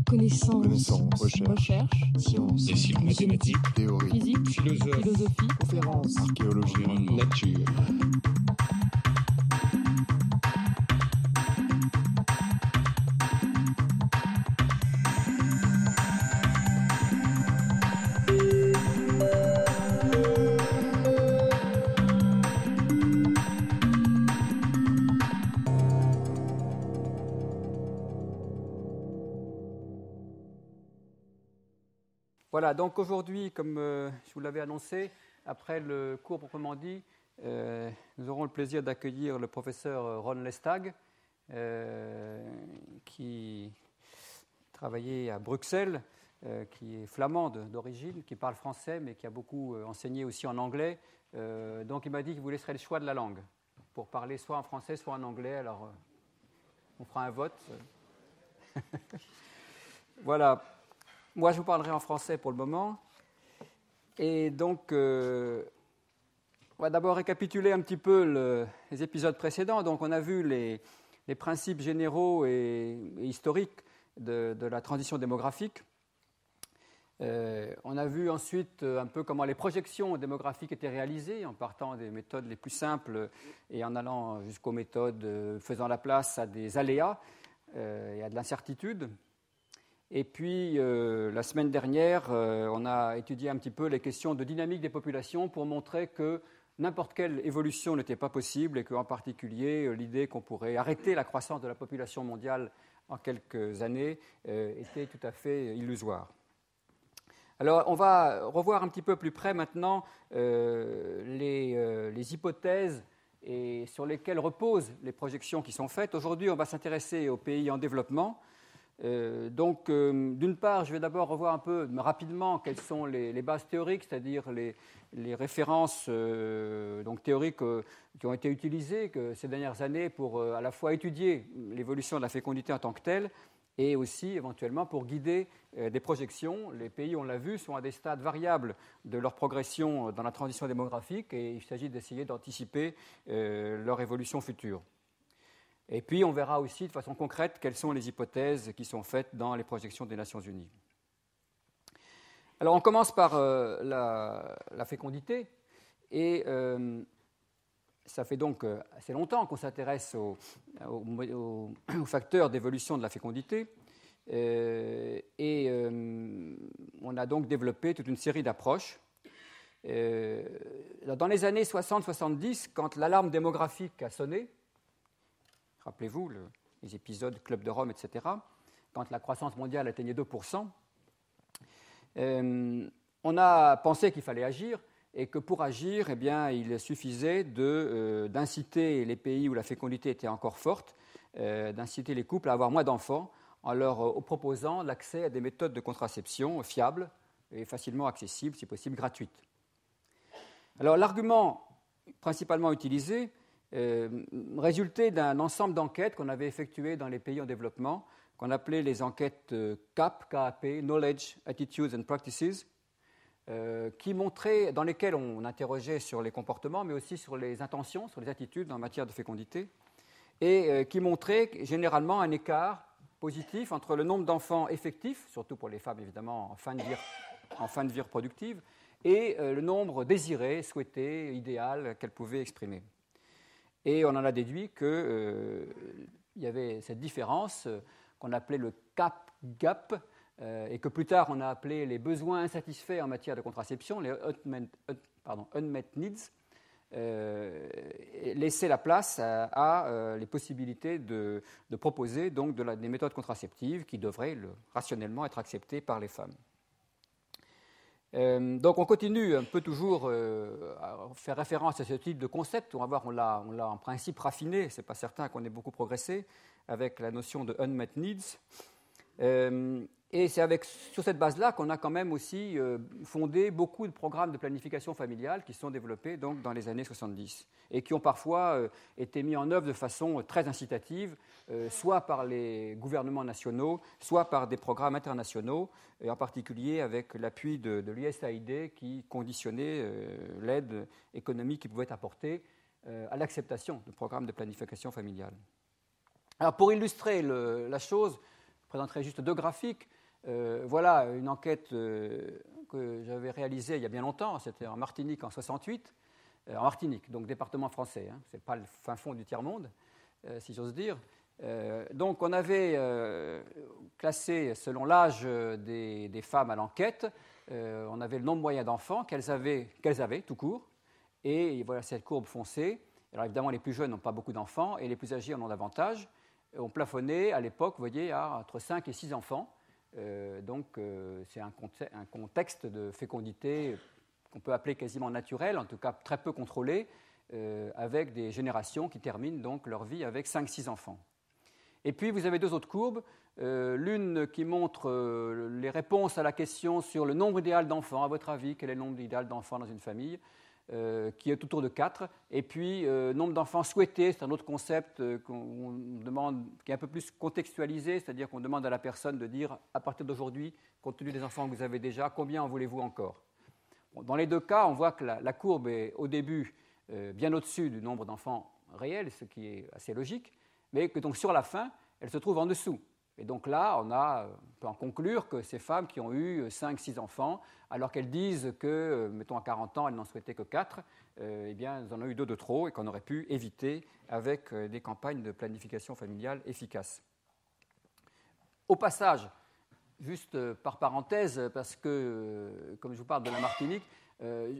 Connaissance, recherche, sciences, décisions mathématiques, théorie, physique, philosophie, conférences, archéologie, nature. Voilà, donc aujourd'hui, comme je vous l'avais annoncé, après le cours proprement dit, nous aurons le plaisir d'accueillir le professeur Ron Lestag, qui travaillait à Bruxelles, qui est flamand d'origine, qui parle français, mais qui a beaucoup enseigné aussi en anglais. Donc il m'a dit qu'il vous laisserait le choix de la langue, pour parler soit en français, soit en anglais. Alors, on fera un vote. Voilà. Moi, je vous parlerai en français pour le moment. Et donc, on va d'abord récapituler un petit peu les épisodes précédents. Donc, on a vu les principes généraux et historiques de la transition démographique. On a vu ensuite un peu comment les projections démographiques étaient réalisées, en partant des méthodes les plus simples et en allant jusqu'aux méthodes faisant la place à des aléas et à de l'incertitude. Et puis, la semaine dernière, on a étudié un petit peu les questions de dynamique des populations pour montrer que n'importe quelle évolution n'était pas possible et qu'en particulier, l'idée qu'on pourrait arrêter la croissance de la population mondiale en quelques années était tout à fait illusoire. Alors, on va revoir un petit peu plus près maintenant les hypothèses et sur lesquelles reposent les projections qui sont faites. Aujourd'hui, on va s'intéresser aux pays en développement. Donc, d'une part, je vais d'abord revoir un peu rapidement quelles sont les bases théoriques, c'est-à-dire les références donc théoriques qui ont été utilisées ces dernières années pour à la fois étudier l'évolution de la fécondité en tant que telle et aussi éventuellement pour guider des projections. Les pays, on l'a vu, sont à des stades variables de leur progression dans la transition démographique et il s'agit d'essayer d'anticiper leur évolution future. Et puis, on verra aussi de façon concrète quelles sont les hypothèses qui sont faites dans les projections des Nations Unies. Alors, on commence par la fécondité. Et ça fait donc assez longtemps qu'on s'intéresse aux facteurs d'évolution de la fécondité. On a donc développé toute une série d'approches. Dans les années 60-70, quand l'alarme démographique a sonné, rappelez-vous, les épisodes Club de Rome, etc., quand la croissance mondiale atteignait 2%, on a pensé qu'il fallait agir et que pour agir, eh bien, il suffisait d'inciter les pays où la fécondité était encore forte, d'inciter les couples à avoir moins d'enfants en leur proposant l'accès à des méthodes de contraception fiables et facilement accessibles, si possible gratuites. Alors l'argument principalement utilisé résultait d'un ensemble d'enquêtes qu'on avait effectuées dans les pays en développement, qu'on appelait les enquêtes CAP, Knowledge, Attitudes and Practices, dans lesquelles on interrogeait sur les comportements, mais aussi sur les intentions, sur les attitudes en matière de fécondité, et qui montraient généralement un écart positif entre le nombre d'enfants effectifs, surtout pour les femmes évidemment en fin de vie reproductive, et le nombre désiré, souhaité, idéal qu'elles pouvaient exprimer. Et on en a déduit qu'il y avait cette différence qu'on appelait le CAP gap et que plus tard on a appelé les besoins insatisfaits en matière de contraception, les unmet needs, laisser la place à les possibilités de proposer donc des méthodes contraceptives qui devraient rationnellement être acceptées par les femmes. Donc on continue un peu toujours à faire référence à ce type de concept. On va voir, on l'a en principe raffiné, ce n'est pas certain qu'on ait beaucoup progressé avec la notion de unmet needs. Et c'est sur cette base-là qu'on a quand même aussi fondé beaucoup de programmes de planification familiale qui sont développés donc, dans les années 70 et qui ont parfois été mis en œuvre de façon très incitative, soit par les gouvernements nationaux, soit par des programmes internationaux, et en particulier avec l'appui de l'USAID qui conditionnait l'aide économique qui pouvait être apportée à l'acceptation de programmes de planification familiale. Alors pour illustrer la chose, présenterai juste 2 graphiques. Voilà une enquête que j'avais réalisée il y a bien longtemps, c'était en Martinique en 68, en Martinique, donc département français, hein, ce n'est pas le fin fond du tiers-monde, si j'ose dire. Donc on avait classé selon l'âge des femmes à l'enquête, on avait le nombre moyen d'enfants qu'elles avaient tout court, et voilà cette courbe foncée. Alors évidemment les plus jeunes n'ont pas beaucoup d'enfants et les plus âgés en ont davantage. On plafonnait à l'époque, vous voyez, à entre 5 et 6 enfants. Donc c'est un contexte de fécondité qu'on peut appeler quasiment naturel, en tout cas très peu contrôlé, avec des générations qui terminent donc leur vie avec 5-6 enfants. Et puis vous avez 2 autres courbes, l'une qui montre les réponses à la question sur le nombre idéal d'enfants. À votre avis, quel est le nombre idéal d'enfants dans une famille, qui est autour de 4. Et puis nombre d'enfants souhaités, c'est un autre concept qu'on demande, qui est un peu plus contextualisé, c'est-à-dire qu'on demande à la personne de dire à partir d'aujourd'hui, compte tenu des enfants que vous avez déjà, combien en voulez-vous encore. Bon, dans les 2 cas, on voit que la courbe est au début bien au-dessus du nombre d'enfants réels, ce qui est assez logique, mais que donc sur la fin, elle se trouve en dessous. Et donc là, on peut en conclure que ces femmes qui ont eu 5-6 enfants, alors qu'elles disent que, mettons à 40 ans, elles n'en souhaitaient que 4, eh bien, elles en ont eu 2 de trop et qu'on aurait pu éviter avec des campagnes de planification familiale efficaces. Au passage, juste par parenthèse, parce que, comme je vous parle de la Martinique,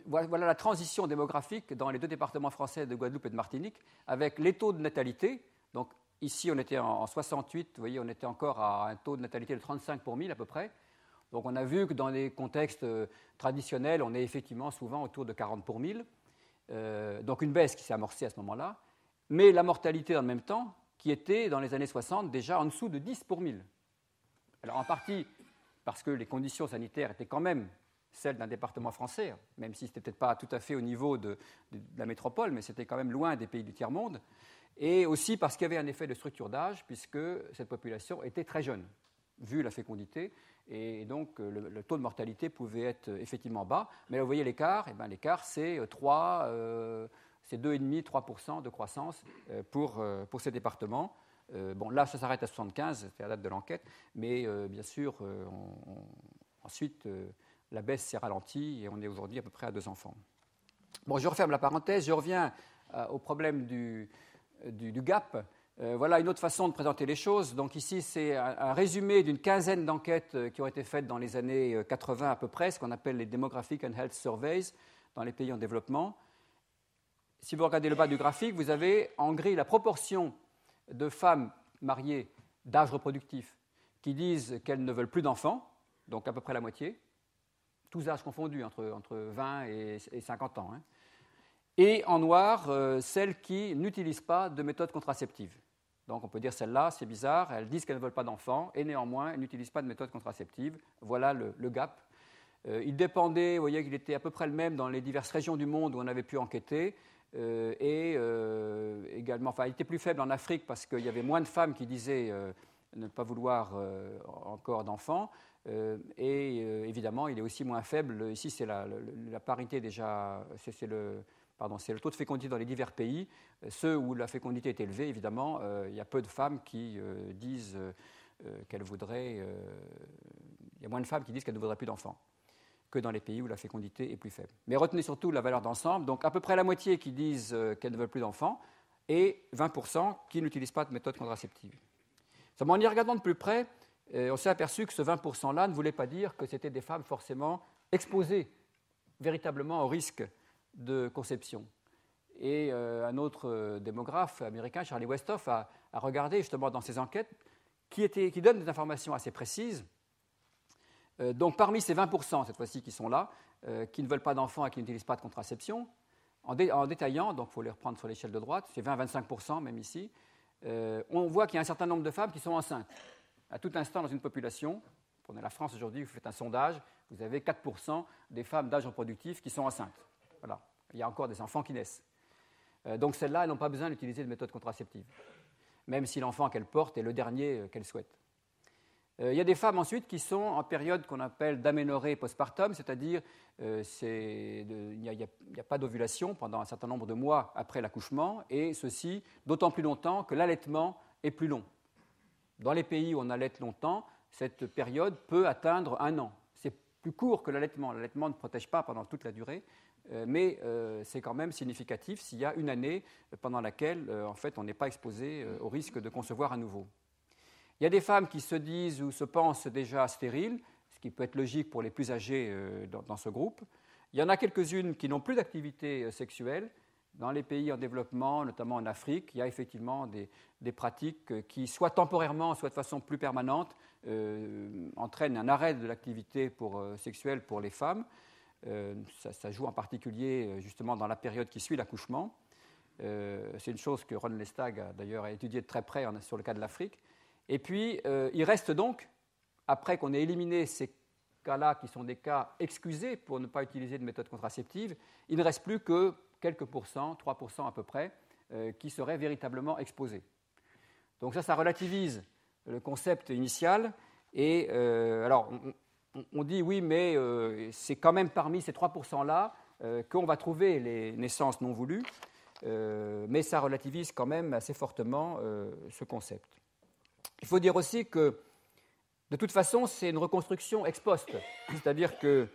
voilà la transition démographique dans les 2 départements français de Guadeloupe et de Martinique, avec les taux de natalité. Donc, ici, on était en 68, vous voyez, on était encore à un taux de natalité de 35 pour 1000 à peu près. Donc on a vu que dans les contextes traditionnels, on est effectivement souvent autour de 40 pour 1000. Donc une baisse qui s'est amorcée à ce moment-là. Mais la mortalité en même temps, qui était dans les années 60 déjà en dessous de 10 pour 1000. Alors en partie parce que les conditions sanitaires étaient quand même celles d'un département français, même si ce n'était peut-être pas tout à fait au niveau de la métropole, mais c'était quand même loin des pays du tiers-monde. Et aussi parce qu'il y avait un effet de structure d'âge, puisque cette population était très jeune, vu la fécondité, et donc le taux de mortalité pouvait être effectivement bas. Mais là, vous voyez l'écart, l'écart c'est 2,5-3% de croissance pour ces départements. Bon, là, ça s'arrête à 75, c'est la date de l'enquête, mais bien sûr, ensuite, la baisse s'est ralentie et on est aujourd'hui à peu près à 2 enfants. Bon, je referme la parenthèse, je reviens au problème du gap. Voilà une autre façon de présenter les choses. Donc ici, c'est un résumé d'une quinzaine d'enquêtes qui ont été faites dans les années 80 à peu près, ce qu'on appelle les Demographic and Health Surveys dans les pays en développement. Si vous regardez le bas du graphique, vous avez en gris la proportion de femmes mariées d'âge reproductif qui disent qu'elles ne veulent plus d'enfants, donc à peu près la moitié, tous âges confondus, entre 20 et 50 ans. Hein. Et en noir, celles qui n'utilisent pas de méthode contraceptive. Donc on peut dire celles-là, c'est bizarre, elles disent qu'elles ne veulent pas d'enfants, et néanmoins, elles n'utilisent pas de méthode contraceptive. Voilà le gap. Il dépendait, vous voyez qu'il était à peu près le même dans les diverses régions du monde où on avait pu enquêter, également, enfin il était plus faible en Afrique parce qu'il y avait moins de femmes qui disaient ne pas vouloir encore d'enfants, et évidemment il est aussi moins faible, ici c'est la parité déjà, c'est le taux de fécondité dans les divers pays. Ceux où la fécondité est élevée, évidemment, il y a peu de femmes qui disent qu'elles voudraient. Il y a moins de femmes qui disent qu'elles ne voudraient plus d'enfants que dans les pays où la fécondité est plus faible. Mais retenez surtout la valeur d'ensemble. Donc à peu près la moitié qui disent qu'elles ne veulent plus d'enfants et 20% qui n'utilisent pas de méthode contraceptive. Seulement, en y regardant de plus près, on s'est aperçu que ce 20%-là ne voulait pas dire que c'était des femmes forcément exposées véritablement au risque de conception. Et un autre démographe américain, Charlie Westhoff, a regardé justement dans ses enquêtes qui donnent des informations assez précises. Donc parmi ces 20% cette fois-ci qui sont là, qui ne veulent pas d'enfants et qui n'utilisent pas de contraception, en détaillant, donc il faut les reprendre sur l'échelle de droite, c'est 20-25% même ici, on voit qu'il y a un certain nombre de femmes qui sont enceintes. À tout instant dans une population, prenez la France aujourd'hui, vous faites un sondage, vous avez 4% des femmes d'âge reproductif qui sont enceintes. Voilà. Il y a encore des enfants qui naissent. Donc celles-là, elles n'ont pas besoin d'utiliser de méthode contraceptive, même si l'enfant qu'elles portent est le dernier qu'elles souhaitent. Il y a des femmes ensuite qui sont en période qu'on appelle d'aménorrhée postpartum, c'est-à-dire il n'y a pas d'ovulation pendant un certain nombre de mois après l'accouchement, et ceci d'autant plus longtemps que l'allaitement est plus long. Dans les pays où on allait longtemps, cette période peut atteindre 1 an. C'est plus court que l'allaitement. L'allaitement ne protège pas pendant toute la durée, mais c'est quand même significatif s'il y a 1 année pendant laquelle en fait, on n'est pas exposé au risque de concevoir à nouveau. Il y a des femmes qui se disent ou se pensent déjà stériles, ce qui peut être logique pour les plus âgés dans ce groupe. Il y en a quelques-unes qui n'ont plus d'activité sexuelle. Dans les pays en développement, notamment en Afrique, il y a effectivement des pratiques qui, soit temporairement, soit de façon plus permanente, entraînent un arrêt de l'activité sexuelle pour les femmes. Ça joue en particulier justement dans la période qui suit l'accouchement. C'est une chose que Ron Lestag a d'ailleurs étudiée de très près sur le cas de l'Afrique. Et puis, il reste donc, après qu'on ait éliminé ces cas-là qui sont des cas excusés pour ne pas utiliser de méthode contraceptive, il ne reste plus que quelques pourcents, 3% à peu près, qui seraient véritablement exposés. Donc ça relativise le concept initial. Et alors, on dit oui, mais c'est quand même parmi ces 3%-là qu'on va trouver les naissances non voulues, mais ça relativise quand même assez fortement ce concept. Il faut dire aussi que, de toute façon, c'est une reconstruction ex post, c'est-à-dire que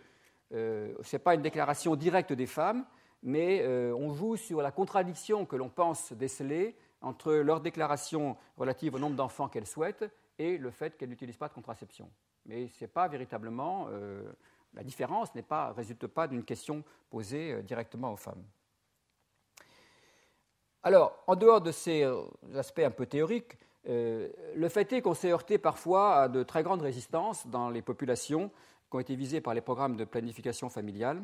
ce n'est pas une déclaration directe des femmes, mais on joue sur la contradiction que l'on pense déceler entre leur déclaration relative au nombre d'enfants qu'elles souhaitent et le fait qu'elles n'utilisent pas de contraception. Mais ce n'est pas véritablement, la différence ne résulte pas d'une question posée directement aux femmes. Alors, en dehors de ces aspects un peu théoriques, le fait est qu'on s'est heurté parfois à de très grandes résistances dans les populations qui ont été visées par les programmes de planification familiale,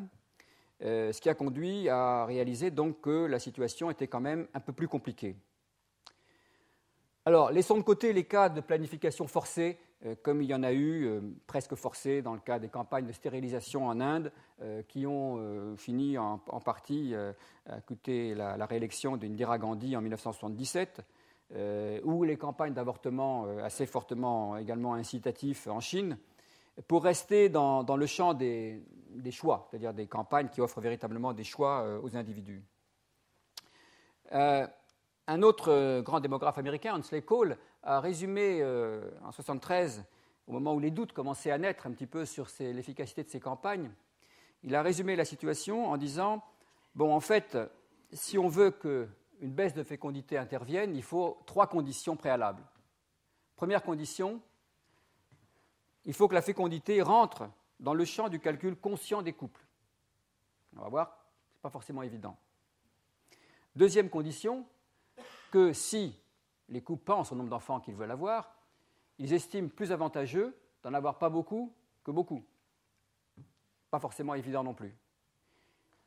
ce qui a conduit à réaliser donc que la situation était quand même un peu plus compliquée. Alors, laissons de côté les cas de planification forcée, comme il y en a eu presque forcés dans le cas des campagnes de stérilisation en Inde, qui ont fini en partie à coûter la réélection d'Indira Gandhi en 1977, ou les campagnes d'avortement assez fortement également incitatifs en Chine, pour rester dans le champ des choix, c'est-à-dire des campagnes qui offrent véritablement des choix aux individus. Un autre grand démographe américain, Huxley Cole, a résumé en 1973, au moment où les doutes commençaient à naître un petit peu sur l'efficacité de ces campagnes, il a résumé la situation en disant « Bon, en fait, si on veut qu'une baisse de fécondité intervienne, il faut 3 conditions préalables. Première condition, il faut que la fécondité rentre dans le champ du calcul conscient des couples. On va voir, ce n'est pas forcément évident. Deuxième condition, que si les couples pensent au nombre d'enfants qu'ils veulent avoir, ils estiment plus avantageux d'en avoir pas beaucoup que beaucoup. Pas forcément évident non plus.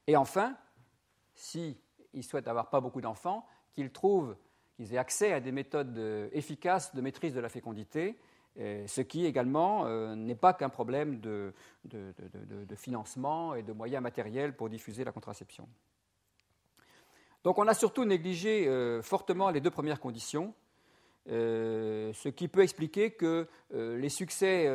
Et enfin, s'ils souhaitent avoir pas beaucoup d'enfants, qu'ils aient accès à des méthodes efficaces de maîtrise de la fécondité, ce qui également n'est pas qu'un problème de financement et de moyens matériels pour diffuser la contraception. Donc on a surtout négligé fortement les 2 premières conditions, ce qui peut expliquer que les succès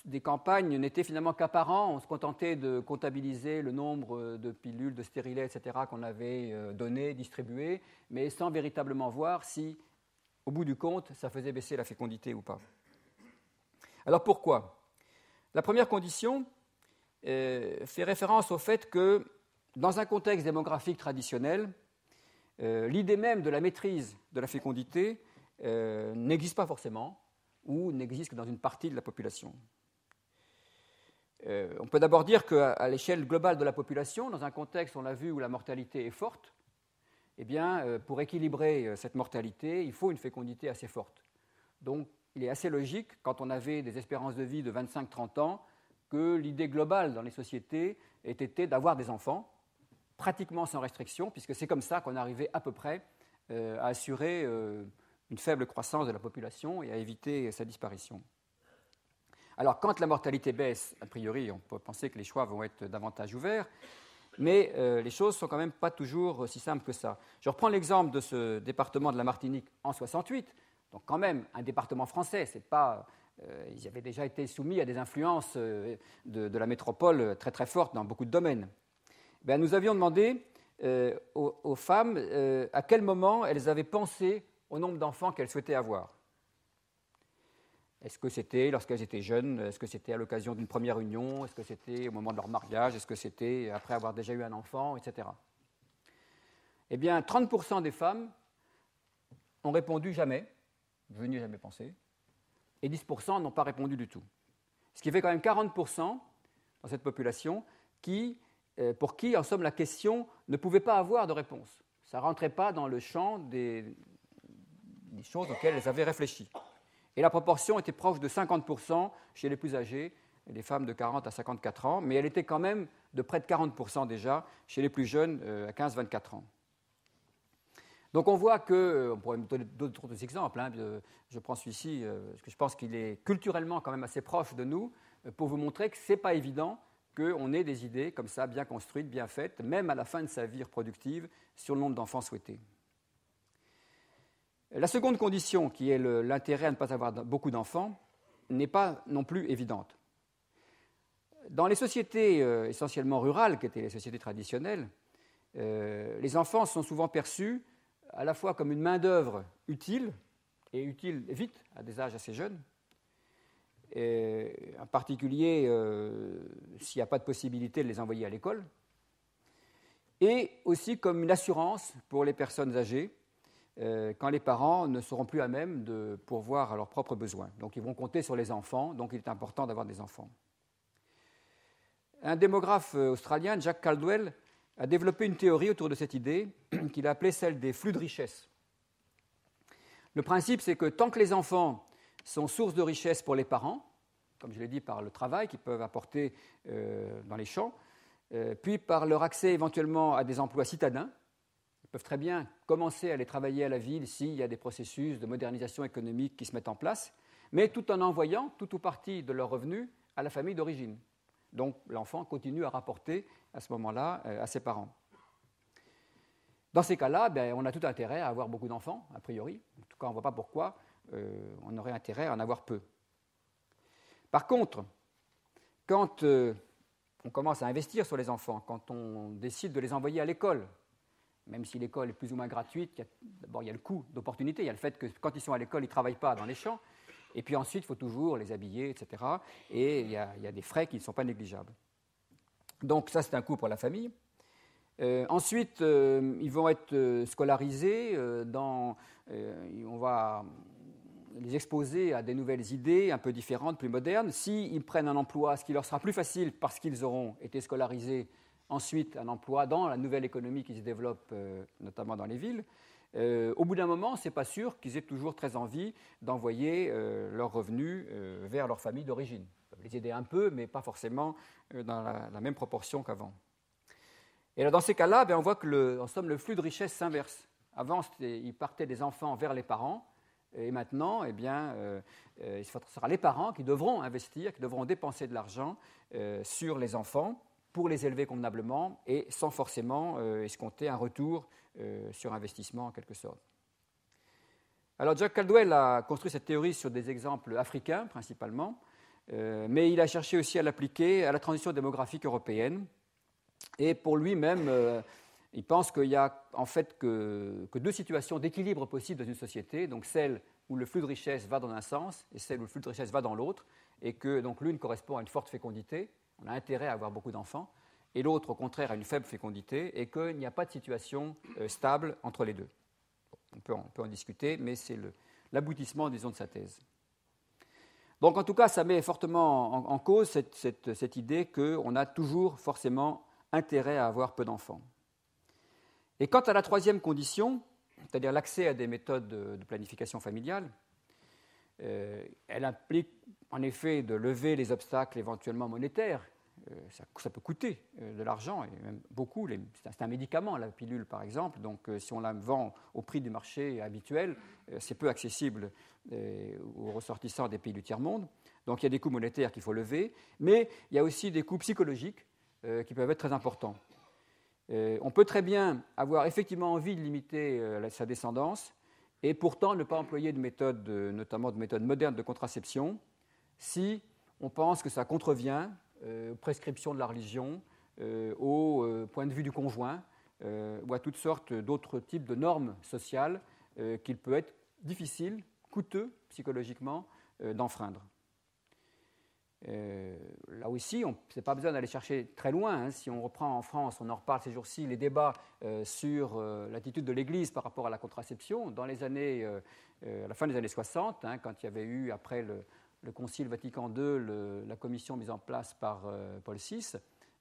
des campagnes n'étaient finalement qu'apparents. On se contentait de comptabiliser le nombre de pilules, de stérilets, etc. qu'on avait données, distribuées, mais sans véritablement voir si, au bout du compte, ça faisait baisser la fécondité ou pas. Alors pourquoi ? La première condition fait référence au fait que, dans un contexte démographique traditionnel, l'idée même de la maîtrise de la fécondité n'existe pas forcément ou n'existe que dans une partie de la population. On peut d'abord dire qu'à l'échelle globale de la population, dans un contexte, on l'a vu, où la mortalité est forte, eh bien, pour équilibrer cette mortalité, il faut une fécondité assez forte. Donc, il est assez logique, quand on avait des espérances de vie de 25-30 ans, que l'idée globale dans les sociétés ait été d'avoir des enfants, pratiquement sans restriction, puisque c'est comme ça qu'on arrivait à peu près à assurer une faible croissance de la population et à éviter sa disparition. Alors, quand la mortalité baisse, a priori, on peut penser que les choix vont être davantage ouverts, mais les choses ne sont quand même pas toujours aussi simples que ça. Je reprends l'exemple de ce département de la Martinique en 1968, donc quand même un département français, c'est pas... ils avaient déjà été soumis à des influences de la métropole très très fortes dans beaucoup de domaines. Ben, nous avions demandé aux femmes à quel moment elles avaient pensé au nombre d'enfants qu'elles souhaitaient avoir. Est-ce que c'était lorsqu'elles étaient jeunes? Est-ce que c'était à l'occasion d'une première union? Est-ce que c'était au moment de leur mariage? Est-ce que c'était après avoir déjà eu un enfant, etc. Eh bien, 30% des femmes ont répondu jamais, je n'y ai jamais pensé, et 10% n'ont pas répondu du tout. Ce qui fait quand même 40% dans cette population pour qui, en somme, la question ne pouvait pas avoir de réponse. Ça ne rentrait pas dans le champ des choses auxquelles elles avaient réfléchi. Et la proportion était proche de 50% chez les plus âgés, les femmes de 40 à 54 ans, mais elle était quand même de près de 40% déjà chez les plus jeunes à 15-24 ans. Donc on voit que, on pourrait me donner d'autres exemples, je prends celui-ci, parce que je pense qu'il est culturellement quand même assez proche de nous, pour vous montrer que ce n'est pas évident qu'on ait des idées comme ça, bien construites, bien faites, même à la fin de sa vie reproductive, sur le nombre d'enfants souhaités. La seconde condition, qui est l'intérêt à ne pas avoir beaucoup d'enfants, n'est pas non plus évidente. Dans les sociétés essentiellement rurales, qui étaient les sociétés traditionnelles, les enfants sont souvent perçus à la fois comme une main-d'œuvre utile, et utile vite, à des âges assez jeunes, et en particulier s'il n'y a pas de possibilité de les envoyer à l'école, et aussi comme une assurance pour les personnes âgées, quand les parents ne seront plus à même de pourvoir à leurs propres besoins. Donc ils vont compter sur les enfants, donc il est important d'avoir des enfants. Un démographe australien, Jack Caldwell, a développé une théorie autour de cette idée qu'il a appelée celle des flux de richesse. Le principe, c'est que tant que les enfants sont source de richesse pour les parents, comme je l'ai dit, par le travail qu'ils peuvent apporter dans les champs, puis par leur accès éventuellement à des emplois citadins, ils peuvent très bien commencer à aller travailler à la ville s'il y a des processus de modernisation économique qui se mettent en place, mais tout en envoyant tout ou partie de leurs revenus à la famille d'origine. Donc l'enfant continue à rapporter à ce moment-là à ses parents. Dans ces cas-là, on a tout intérêt à avoir beaucoup d'enfants, a priori. En tout cas, on ne voit pas pourquoi on aurait intérêt à en avoir peu. Par contre, quand on commence à investir sur les enfants, quand on décide de les envoyer à l'école, même si l'école est plus ou moins gratuite, d'abord il y a le coût d'opportunité, il y a le fait que quand ils sont à l'école, ils ne travaillent pas dans les champs, et puis ensuite il faut toujours les habiller, etc. Et il y a des frais qui ne sont pas négligeables. Donc ça c'est un coût pour la famille. Ensuite, ils vont être scolarisés, on va les exposer à des nouvelles idées un peu différentes, plus modernes. S'ils prennent un emploi, ce qui leur sera plus facile parce qu'ils auront été scolarisés, ensuite un emploi dans la nouvelle économie qui se développe, notamment dans les villes, au bout d'un moment, ce n'est pas sûr qu'ils aient toujours très envie d'envoyer leurs revenus vers leur famille d'origine. Ils peuvent les aider un peu, mais pas forcément dans la même proportion qu'avant. Et là, dans ces cas-là, on voit que en somme, le flux de richesse s'inverse. Avant, il partait des enfants vers les parents, et maintenant, ce sera les parents qui devront investir, qui devront dépenser de l'argent sur les enfants pour les élever convenablement et sans forcément escompter un retour sur investissement en quelque sorte. Alors Jack Caldwell a construit cette théorie sur des exemples africains principalement, mais il a cherché aussi à l'appliquer à la transition démographique européenne. Et pour lui-même, il pense qu'il y a en fait que deux situations d'équilibre possibles dans une société, donc celle où le flux de richesse va dans un sens et celle où le flux de richesse va dans l'autre, et que donc l'une correspond à une forte fécondité, on a intérêt à avoir beaucoup d'enfants, et l'autre au contraire à une faible fécondité, et qu'il n'y a pas de situation stable entre les deux. On peut en discuter, mais c'est l'aboutissement, disons, de sa thèse. Donc en tout cas, ça met fortement en cause cette idée qu'on a toujours forcément intérêt à avoir peu d'enfants. Et quant à la troisième condition, c'est-à-dire l'accès à des méthodes de planification familiale, elle implique en effet de lever les obstacles éventuellement monétaires. Ça peut coûter de l'argent, et même beaucoup. C'est un médicament, la pilule par exemple, donc si on la vend au prix du marché habituel, c'est peu accessible aux ressortissants des pays du tiers-monde. Donc il y a des coûts monétaires qu'il faut lever, mais il y a aussi des coûts psychologiques qui peuvent être très importants. On peut très bien avoir effectivement envie de limiter sa descendance et pourtant ne pas employer de méthodes, notamment de méthodes modernes de contraception, si on pense que ça contrevient aux prescriptions de la religion, au point de vue du conjoint ou à toutes sortes d'autres types de normes sociales qu'il peut être difficile, coûteux psychologiquement d'enfreindre. Là aussi, on n'a pas besoin d'aller chercher très loin. Hein. Si on reprend en France, on en reparle ces jours-ci, les débats sur l'attitude de l'Église par rapport à la contraception. Dans les années, à la fin des années 60, hein, quand il y avait eu, après le Concile Vatican II, la commission mise en place par Paul VI,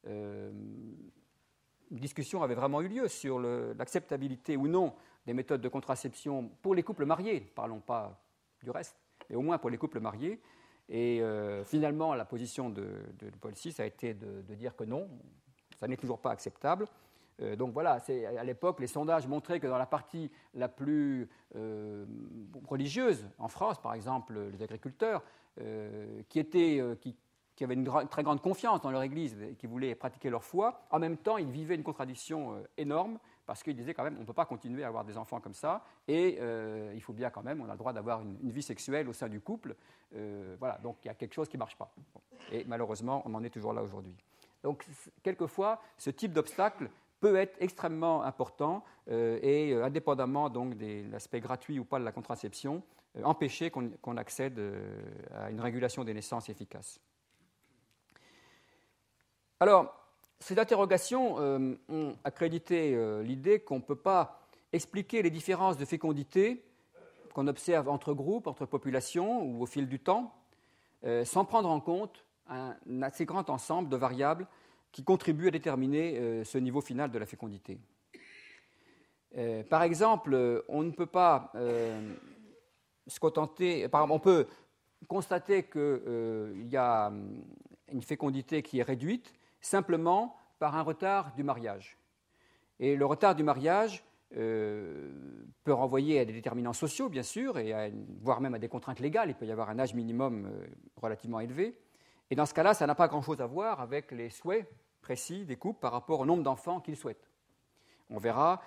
une discussion avait vraiment eu lieu sur l'acceptabilité ou non des méthodes de contraception pour les couples mariés. Ne parlons pas du reste, mais au moins pour les couples mariés. Et finalement, la position de Paul VI a été de dire que non, ça n'est toujours pas acceptable. Donc voilà, à l'époque, les sondages montraient que dans la partie la plus religieuse, en France par exemple, les agriculteurs, qui avaient une très grande confiance dans leur Église et qui voulaient pratiquer leur foi, en même temps, ils vivaient une contradiction énorme, parce qu'ils disaient quand même, on ne peut pas continuer à avoir des enfants comme ça, et il faut bien quand même, on a le droit d'avoir une vie sexuelle au sein du couple. Voilà, donc il y a quelque chose qui ne marche pas. Bon. Et malheureusement, on en est toujours là aujourd'hui. Donc, quelquefois, ce type d'obstacle peut être extrêmement important et, indépendamment donc, de l'aspect gratuit ou pas de la contraception, empêcher qu'on accède à une régulation des naissances efficace. Alors, ces interrogations ont accrédité l'idée qu'on ne peut pas expliquer les différences de fécondité qu'on observe entre groupes, entre populations ou au fil du temps, sans prendre en compte un assez grand ensemble de variables qui contribuent à déterminer ce niveau final de la fécondité. Par exemple, on ne peut pas se contenter, par exemple, on peut constater qu'il y a une fécondité qui est réduite simplement par un retard du mariage. Et le retard du mariage peut renvoyer à des déterminants sociaux, bien sûr, et voire même à des contraintes légales. Il peut y avoir un âge minimum relativement élevé. Et dans ce cas-là, ça n'a pas grand-chose à voir avec les souhaits précis des couples par rapport au nombre d'enfants qu'ils souhaitent. On verra,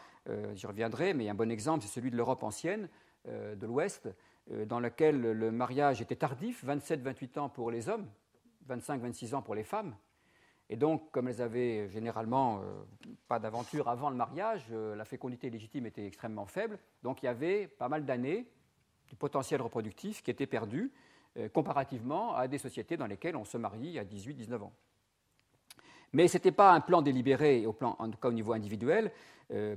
j'y reviendrai, mais un bon exemple, c'est celui de l'Europe ancienne, de l'Ouest, dans lequel le mariage était tardif, 27-28 ans pour les hommes, 25-26 ans pour les femmes. Et donc, comme elles avaient généralement pas d'aventure avant le mariage, la fécondité légitime était extrêmement faible. Donc, il y avait pas mal d'années du potentiel reproductif qui était perdu comparativement à des sociétés dans lesquelles on se marie à 18-19 ans. Mais ce n'était pas un plan délibéré, en tout cas au niveau individuel,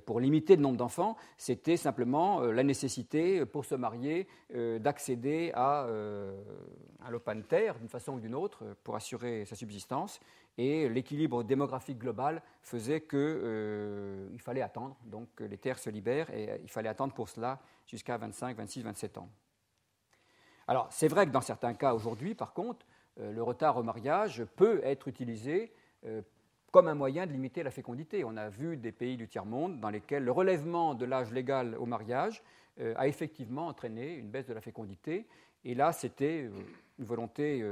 pour limiter le nombre d'enfants. C'était simplement la nécessité pour se marier d'accéder à un lopin de terre d'une façon ou d'une autre pour assurer sa subsistance. Et l'équilibre démographique global faisait qu'il fallait attendre. Donc les terres se libèrent et il fallait attendre pour cela jusqu'à 25, 26, 27 ans. Alors c'est vrai que dans certains cas aujourd'hui, par contre, le retard au mariage peut être utilisé comme un moyen de limiter la fécondité. On a vu des pays du tiers-monde dans lesquels le relèvement de l'âge légal au mariage a effectivement entraîné une baisse de la fécondité. Et là, c'était une volonté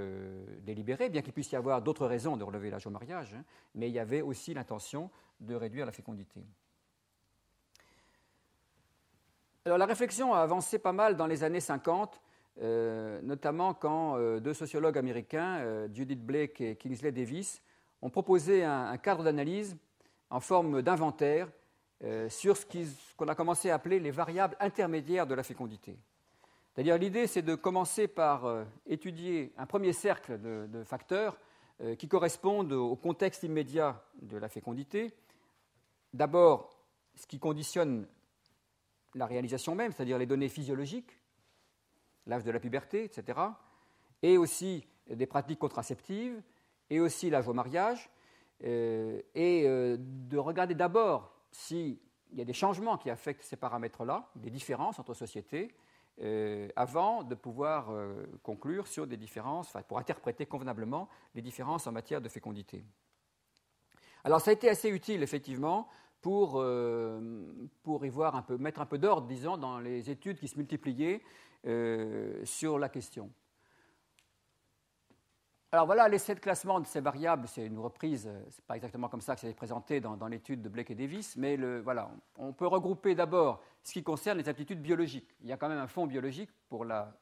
délibérée, bien qu'il puisse y avoir d'autres raisons de relever l'âge au mariage, hein, mais il y avait aussi l'intention de réduire la fécondité. Alors la réflexion a avancé pas mal dans les années 50, notamment quand deux sociologues américains, Judith Blake et Kingsley Davis, ont proposé un cadre d'analyse en forme d'inventaire sur ce qu'on a commencé à appeler les variables intermédiaires de la fécondité. C'est-à-dire l'idée, c'est de commencer par étudier un premier cercle de facteurs qui correspondent au contexte immédiat de la fécondité. D'abord, ce qui conditionne la réalisation même, c'est-à-dire les données physiologiques, l'âge de la puberté, etc., et aussi des pratiques contraceptives, et aussi l'âge au mariage, de regarder d'abord s'il y a des changements qui affectent ces paramètres-là, des différences entre sociétés, avant de pouvoir conclure sur des différences, enfin, pour interpréter convenablement les différences en matière de fécondité. Alors ça a été assez utile, effectivement, pour y voir un peu, mettre un peu d'ordre, disons, dans les études qui se multipliaient sur la question. Alors voilà, l'essai de classement de ces variables, c'est une reprise, ce n'est pas exactement comme ça que c'est présenté dans l'étude de Blake et Davis, mais voilà, on peut regrouper d'abord ce qui concerne les aptitudes biologiques. Il y a quand même un fond biologique pour la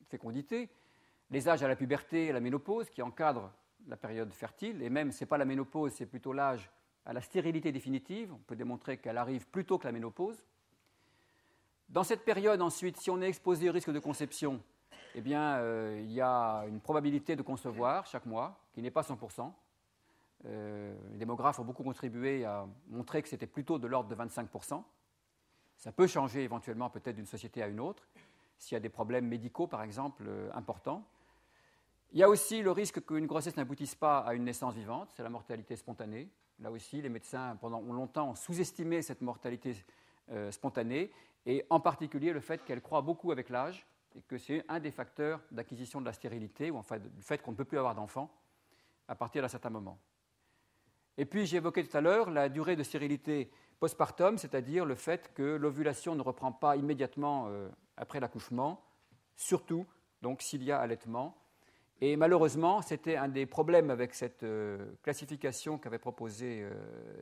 fécondité, les âges à la puberté et à la ménopause qui encadrent la période fertile, et même ce n'est pas la ménopause, c'est plutôt l'âge à la stérilité définitive, on peut démontrer qu'elle arrive plus tôt que la ménopause. Dans cette période ensuite, si on est exposé au risque de conception, eh bien, il y a une probabilité de concevoir chaque mois qui n'est pas 100%. Les démographes ont beaucoup contribué à montrer que c'était plutôt de l'ordre de 25%. Ça peut changer éventuellement peut-être d'une société à une autre, s'il y a des problèmes médicaux, par exemple, importants. Il y a aussi le risque qu'une grossesse n'aboutisse pas à une naissance vivante, c'est la mortalité spontanée. Là aussi, les médecins, pendant longtemps, ont sous-estimé cette mortalité spontanée, et en particulier le fait qu'elle croît beaucoup avec l'âge, et que c'est un des facteurs d'acquisition de la stérilité, ou enfin du fait qu'on ne peut plus avoir d'enfants à partir d'un certain moment. Et puis, j'ai évoqué tout à l'heure la durée de stérilité postpartum, c'est-à-dire le fait que l'ovulation ne reprend pas immédiatement après l'accouchement, surtout donc s'il y a allaitement. Et malheureusement, c'était un des problèmes avec cette classification qu'avaient proposée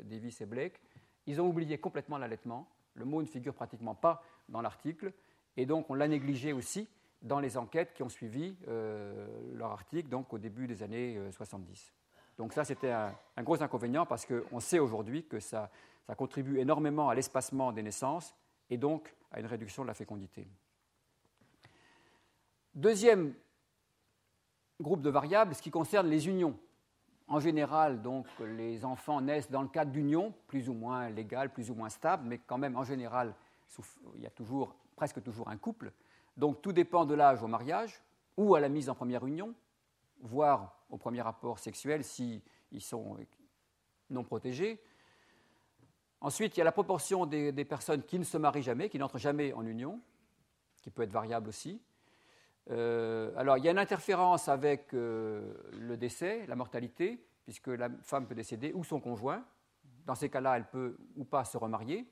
Davis et Blake. Ils ont oublié complètement l'allaitement. Le mot ne figure pratiquement pas dans l'article, et donc on l'a négligé aussi dans les enquêtes qui ont suivi leur article, donc au début des années 70. Donc ça, c'était un gros inconvénient parce qu'on sait aujourd'hui que ça contribue énormément à l'espacement des naissances et donc à une réduction de la fécondité. Deuxième groupe de variables, ce qui concerne les unions. En général, donc, les enfants naissent dans le cadre d'unions, plus ou moins légales, plus ou moins stables, mais quand même, en général, il y a presque toujours un couple. Donc, tout dépend de l'âge au mariage ou à la mise en première union, voire au premier rapport sexuel s'ils sont non protégés. Ensuite, il y a la proportion des personnes qui ne se marient jamais, qui n'entrent jamais en union, qui peut être variable aussi. Alors, il y a une interférence avec le décès, la mortalité, puisque la femme peut décéder ou son conjoint. Dans ces cas-là, elle peut ou pas se remarier.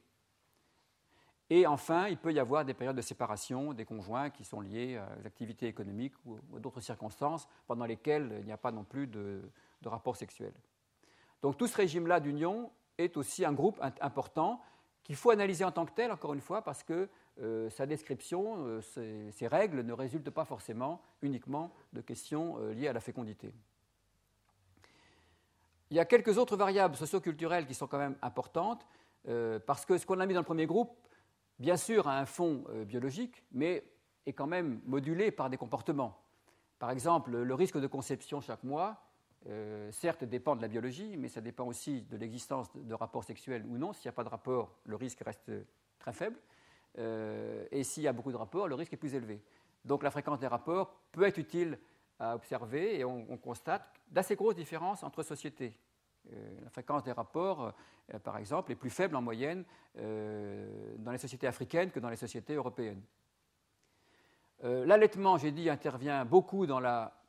Et enfin, il peut y avoir des périodes de séparation des conjoints qui sont liées aux activités économiques ou d'autres circonstances pendant lesquelles il n'y a pas non plus de rapport sexuel. Donc tout ce régime-là d'union est aussi un groupe important qu'il faut analyser en tant que tel, encore une fois, parce que sa description, ses règles ne résultent pas forcément uniquement de questions liées à la fécondité. Il y a quelques autres variables socioculturelles qui sont quand même importantes, parce que ce qu'on a mis dans le premier groupe, bien sûr, a un fond biologique, mais est quand même modulé par des comportements. Par exemple, le risque de conception chaque mois, certes, dépend de la biologie, mais ça dépend aussi de l'existence de rapports sexuels ou non. S'il n'y a pas de rapport, le risque reste très faible. Et s'il y a beaucoup de rapports, le risque est plus élevé. Donc la fréquence des rapports peut être utile à observer, et on constate d'assez grosses différences entre sociétés. La fréquence des rapports, par exemple, est plus faible en moyenne dans les sociétés africaines que dans les sociétés européennes. L'allaitement, j'ai dit, intervient beaucoup dans la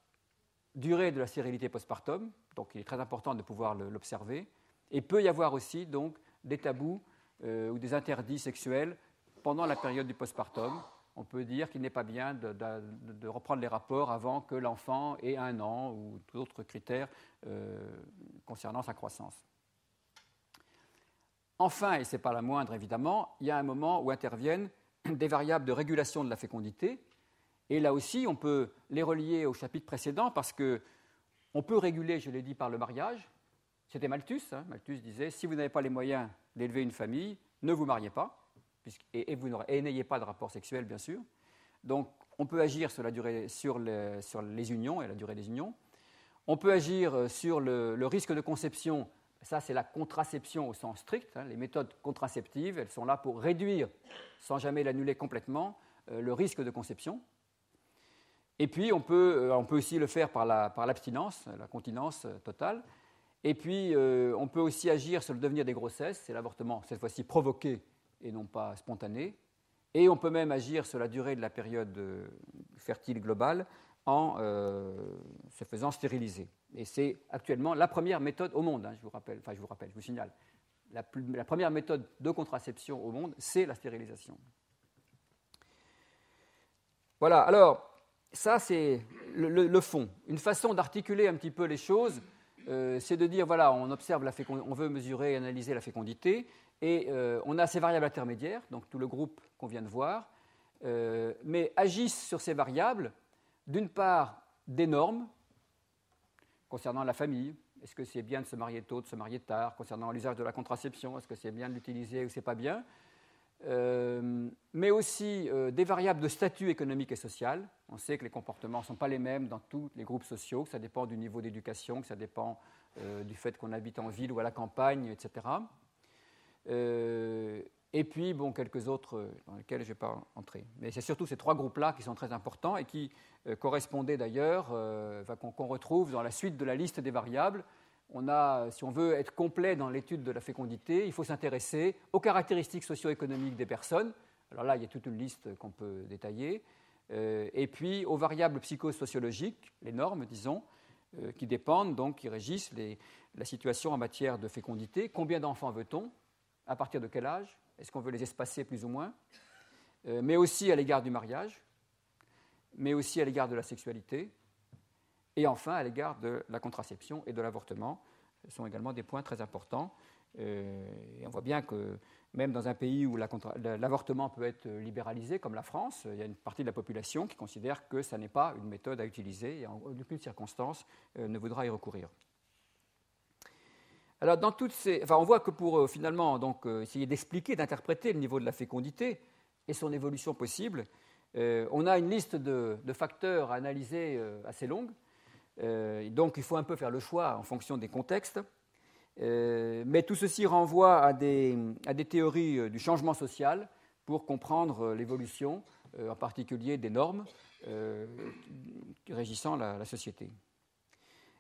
durée de la stérilité postpartum, donc il est très important de pouvoir l'observer. Et peut y avoir aussi donc, des tabous ou des interdits sexuels pendant la période du postpartum. On peut dire qu'il n'est pas bien de reprendre les rapports avant que l'enfant ait 1 an ou d'autres critères concernant sa croissance. Enfin, et ce n'est pas la moindre évidemment, il y a un moment où interviennent des variables de régulation de la fécondité. Et là aussi, on peut les relier au chapitre précédent parce qu'on peut réguler, je l'ai dit, par le mariage. C'était Malthus. Malthus disait, si vous n'avez pas les moyens d'élever une famille, ne vous mariez pas. Et n'ayez pas de rapport sexuel, bien sûr. Donc, on peut agir sur les unions et la durée des unions. On peut agir sur le risque de conception. Ça, c'est la contraception au sens strict. Les méthodes contraceptives, elles sont là pour réduire, sans jamais l'annuler complètement, le risque de conception. Et puis, on peut aussi le faire par l'abstinence, la continence totale. Et puis, on peut aussi agir sur le devenir des grossesses. C'est l'avortement, cette fois-ci, provoqué et non pas spontané. Et on peut même agir sur la durée de la période fertile globale en se faisant stériliser. Et c'est actuellement la première méthode au monde, je vous signale. La première méthode de contraception au monde, c'est la stérilisation. Voilà, alors, ça c'est le fond. Une façon d'articuler un petit peu les choses, c'est de dire, voilà, on observe on veut mesurer et analyser la fécondité, et on a ces variables intermédiaires, donc tout le groupe qu'on vient de voir, mais agissent sur ces variables, d'une part, des normes concernant la famille. Est-ce que c'est bien de se marier tôt, de se marier tard? Concernant l'usage de la contraception, est-ce que c'est bien de l'utiliser ou c'est pas bien? mais aussi des variables de statut économique et social. On sait que les comportements ne sont pas les mêmes dans tous les groupes sociaux, que ça dépend du niveau d'éducation, que ça dépend du fait qu'on habite en ville ou à la campagne, etc. Et puis, bon, quelques autres dans lesquels je ne vais pas entrer. Mais c'est surtout ces trois groupes-là qui sont très importants et qui correspondaient d'ailleurs, qu'on retrouve dans la suite de la liste des variables. On a, si on veut être complet dans l'étude de la fécondité, il faut s'intéresser aux caractéristiques socio-économiques des personnes. Alors là, il y a toute une liste qu'on peut détailler. Et puis aux variables psychosociologiques, les normes, disons, qui dépendent, donc, qui régissent la situation en matière de fécondité. Combien d'enfants veut-on? À partir de quel âge? Est-ce qu'on veut les espacer plus ou moins? Mais aussi à l'égard du mariage, mais aussi à l'égard de la sexualité, et enfin à l'égard de la contraception et de l'avortement. Ce sont également des points très importants. Et on voit bien que même dans un pays où l'avortement peut être libéralisé, comme la France, il y a une partie de la population qui considère que ça n'est pas une méthode à utiliser et en aucune circonstance ne voudra y recourir. Alors, dans toutes ces, on voit que pour finalement donc, essayer d'expliquer, d'interpréter le niveau de la fécondité et son évolution possible, on a une liste de facteurs à analyser assez longue. Donc, il faut un peu faire le choix en fonction des contextes. Mais tout ceci renvoie à des théories du changement social pour comprendre l'évolution, en particulier des normes régissant la société.